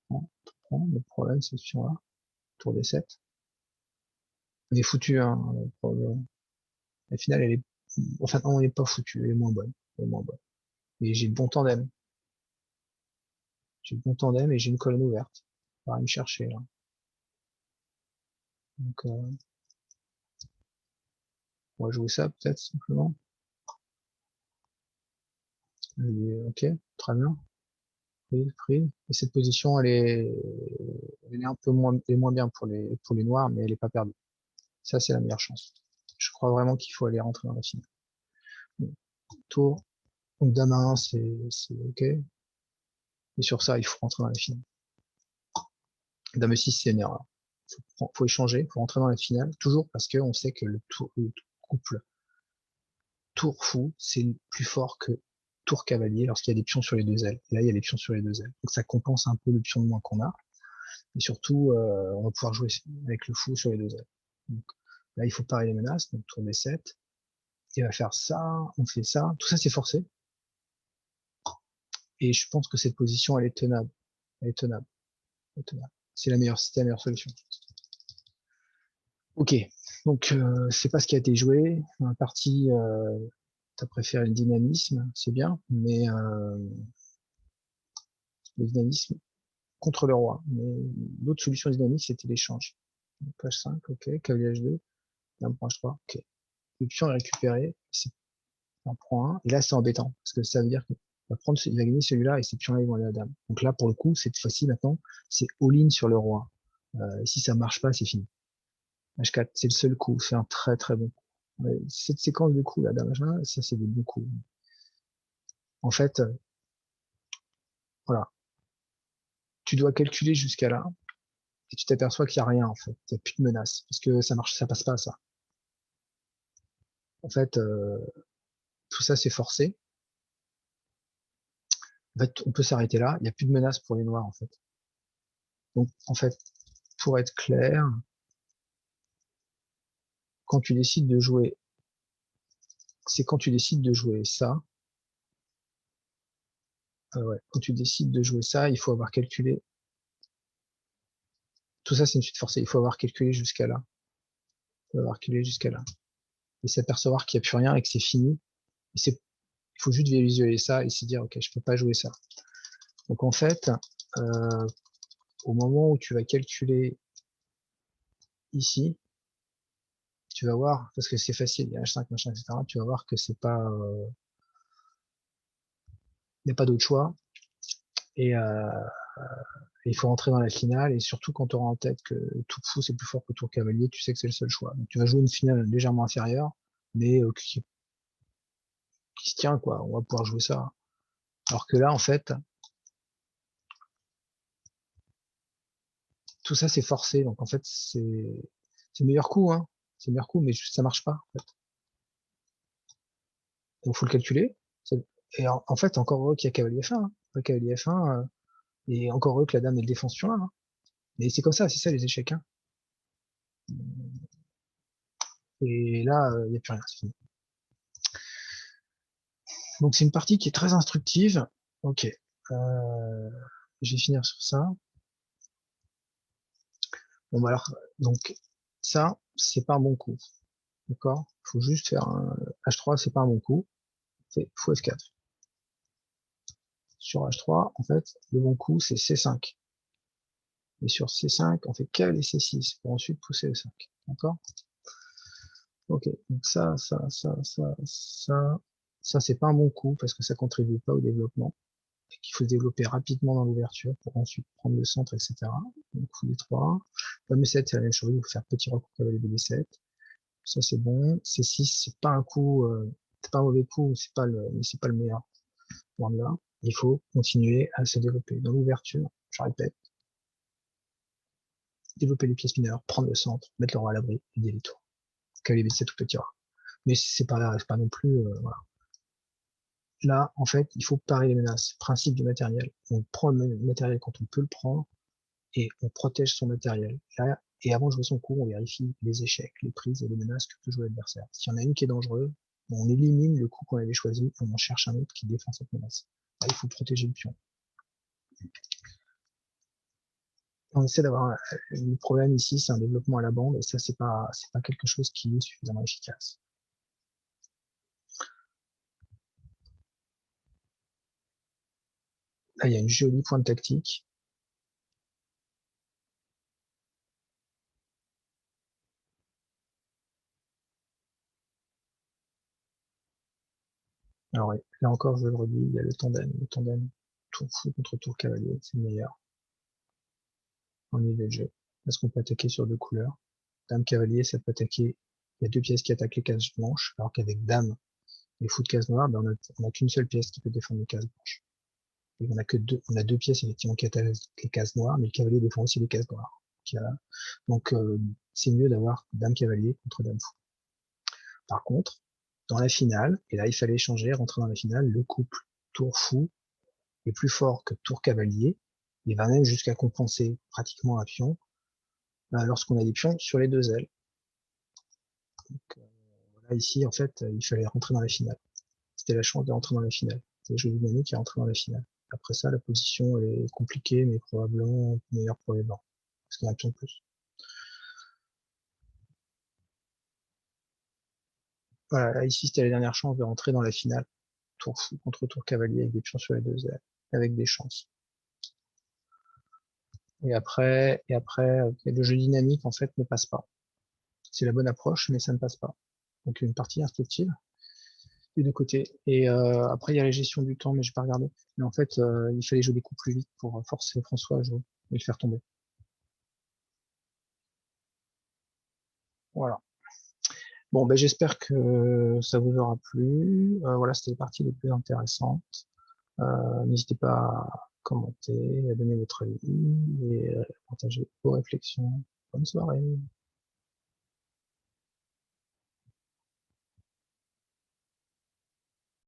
Bon, le problème, c'est sur là. Tour des 7. On est foutu, hein. La finale, elle est... Enfin, non, on n'est pas foutu. Elle est moins bonne. Elle est moins bonne. Mais j'ai le bon tandem. J'ai le bon tandem et j'ai une colonne ouverte. On va aller me chercher, là. Donc, on va jouer ça, peut-être, simplement. Ok, très bien. Prise, prise. Et cette position, elle est un peu moins, elle est moins bien pour les noirs, mais elle est pas perdue. Ça, c'est la meilleure chance. Je crois vraiment qu'il faut aller rentrer dans la finale. Bon, tour. Donc, dame à 1, c'est ok. Et sur ça, il faut rentrer dans la finale. Dame 6, c'est une erreur. Faut échanger, faut rentrer dans la finale, toujours parce qu'on sait que le couple tour fou, c'est plus fort que tour cavalier lorsqu'il y a des pions sur les deux ailes. Et là, il y a des pions sur les deux ailes. Donc ça compense un peu le pion de moins qu'on a. Et surtout, on va pouvoir jouer avec le fou sur les deux ailes. Donc là, il faut parer les menaces. Donc tour des 7. Il va faire ça, on fait ça. Tout ça, c'est forcé. Et je pense que cette position, elle est tenable. Elle est tenable. Elle est tenable. C'est la meilleure solution. Ok, donc c'est pas ce qui a été joué. Dans la partie, t'as préféré le dynamisme, c'est bien, mais le dynamisme contre le roi. Mais l'autre solution dynamique, c'était l'échange. Page 5, ok, cavalier H2, dame prend H3, ok. Le pion est récupéré, c'est un point 1, et là c'est embêtant, parce que ça veut dire qu'il va prendre, il va gagner celui-là, et ces pions-là, ils vont aller à la dame. Donc là, pour le coup, cette fois-ci, maintenant, c'est all-in sur le roi. Si ça marche pas, c'est fini. H4, c'est le seul coup, c'est un très très bon coup. Cette séquence de coups, la dame H1, ça c'est des bons coups. En fait, voilà, tu dois calculer jusqu'à là, et tu t'aperçois qu'il n'y a rien, en fait. Il n'y a plus de menace, parce que ça marche, ça passe pas, ça. En fait, tout ça c'est forcé. En fait, on peut s'arrêter là, il n'y a plus de menace pour les noirs, en fait. Donc, en fait, pour être clair, quand tu décides de jouer, c'est quand tu décides de jouer ça, ouais, quand tu décides de jouer ça, il faut avoir calculé, tout ça c'est une suite forcée, il faut avoir calculé jusqu'à là. Il faut avoir calculé jusqu'à là. Et s'apercevoir qu'il n'y a plus rien et que c'est fini. Et il faut juste visualiser ça et se dire, ok, je peux pas jouer ça. Donc en fait, euh, au moment où tu vas calculer ici, tu vas voir, parce que c'est facile, il y a H5, machin, etc., tu vas voir que c'est pas, il n'y a pas d'autre choix. Et il faut rentrer dans la finale, et surtout quand tu auras en tête que tout fou c'est plus fort que tour cavalier, tu sais que c'est le seul choix. Donc tu vas jouer une finale légèrement inférieure, mais qui se tient, quoi. On va pouvoir jouer ça. Alors que là, en fait, tout ça c'est forcé, donc en fait c'est le meilleur coup, hein. C'est le meilleur coup, mais ça marche pas, en fait. Donc faut le calculer. Et en fait, encore heureux qu'il y a cavalier F1, hein. Le cavalier F1, et encore heureux que la dame elle défense sur là, hein. Mais c'est comme ça, c'est ça les échecs, hein. Et là, il n'y a plus rien, c'est fini. Donc c'est une partie qui est très instructive. Ok. Je vais finir sur ça. Bon bah alors, donc ça, c'est pas un bon coup. D'accord? Faut juste faire un H3, c'est pas un bon coup. C'est fou F4. Sur H3, en fait, le bon coup, c'est C5. Et sur C5, on fait cavalier C6 pour ensuite pousser E5. D'accord? Ok. Donc ça, c'est pas un bon coup parce que ça contribue pas au développement. Qu'il faut se développer rapidement dans l'ouverture pour ensuite prendre le centre, etc. Donc, coup D3. Dame E7, c'est la même chose. Il faut faire petit recours cavalier B7. Ça, c'est bon. C6, c'est pas un coup, c'est pas un mauvais coup, mais c'est pas le meilleur. Loin de là. Il faut continuer à se développer dans l'ouverture. Je répète. Développer les pièces mineures, prendre le centre, mettre le roi à l'abri, aider les tours. Cavalier B7 ou petit roi. Mais c'est pas là, c'est pas non plus, voilà. là, en fait, il faut parer les menaces. Principe du matériel. On prend le matériel quand on peut le prendre et on protège son matériel. Là, et avant de jouer son coup, on vérifie les échecs, les prises et les menaces que peut jouer l'adversaire. S'il y en a une qui est dangereuse, on élimine le coup qu'on avait choisi et on en cherche un autre qui défend cette menace. Là, il faut protéger le pion. On essaie d'avoir le problème ici, c'est un développement à la bande et ça, c'est pas quelque chose qui est suffisamment efficace. Là, il y a une jolie pointe tactique. Alors, là encore, je le redis, il y a le tandem tour fou contre tour cavalier, c'est le meilleur en niveau de jeu. Parce qu'on peut attaquer sur deux couleurs. Dame cavalier, ça peut attaquer, il y a deux pièces qui attaquent les cases blanches, alors qu'avec dame et fou de case noire, ben on a qu'une seule pièce qui peut défendre les cases blanches. Et on a deux pièces effectivement qui attaquent les cases noires, mais le cavalier défend aussi les cases noires. Donc, c'est mieux d'avoir dame cavalier contre dame fou. Par contre, dans la finale, et là il fallait changer, rentrer dans la finale, le couple tour fou est plus fort que tour cavalier. Il va même jusqu'à compenser pratiquement un pion lorsqu'on a des pions sur les deux ailes. Donc, là, ici, en fait, il fallait rentrer dans la finale. C'était la chance de rentrer dans la finale. C'est le jeu dynamique qui est rentré dans la finale. Après ça, la position est compliquée, mais probablement meilleure pour les blancs. Parce qu'il y a un pion de plus. Voilà, là, ici, c'était la dernière chance de rentrer dans la finale. Tour fou contre tour cavalier avec des pions sur les deux ailes. Avec des chances. Et après, le jeu dynamique, en fait, ne passe pas. C'est la bonne approche, mais ça ne passe pas. Donc, une partie instructive des deux côtés. Et après, il y a la gestion du temps, mais j'ai pas regardé. Mais en fait, il fallait jouer des coups plus vite pour forcer François à jouer et le faire tomber. Voilà. Bon, ben, j'espère que ça vous aura plu. Voilà, c'était les parties les plus intéressantes. N'hésitez pas à commenter, à donner votre avis et à partager vos réflexions. Bonne soirée.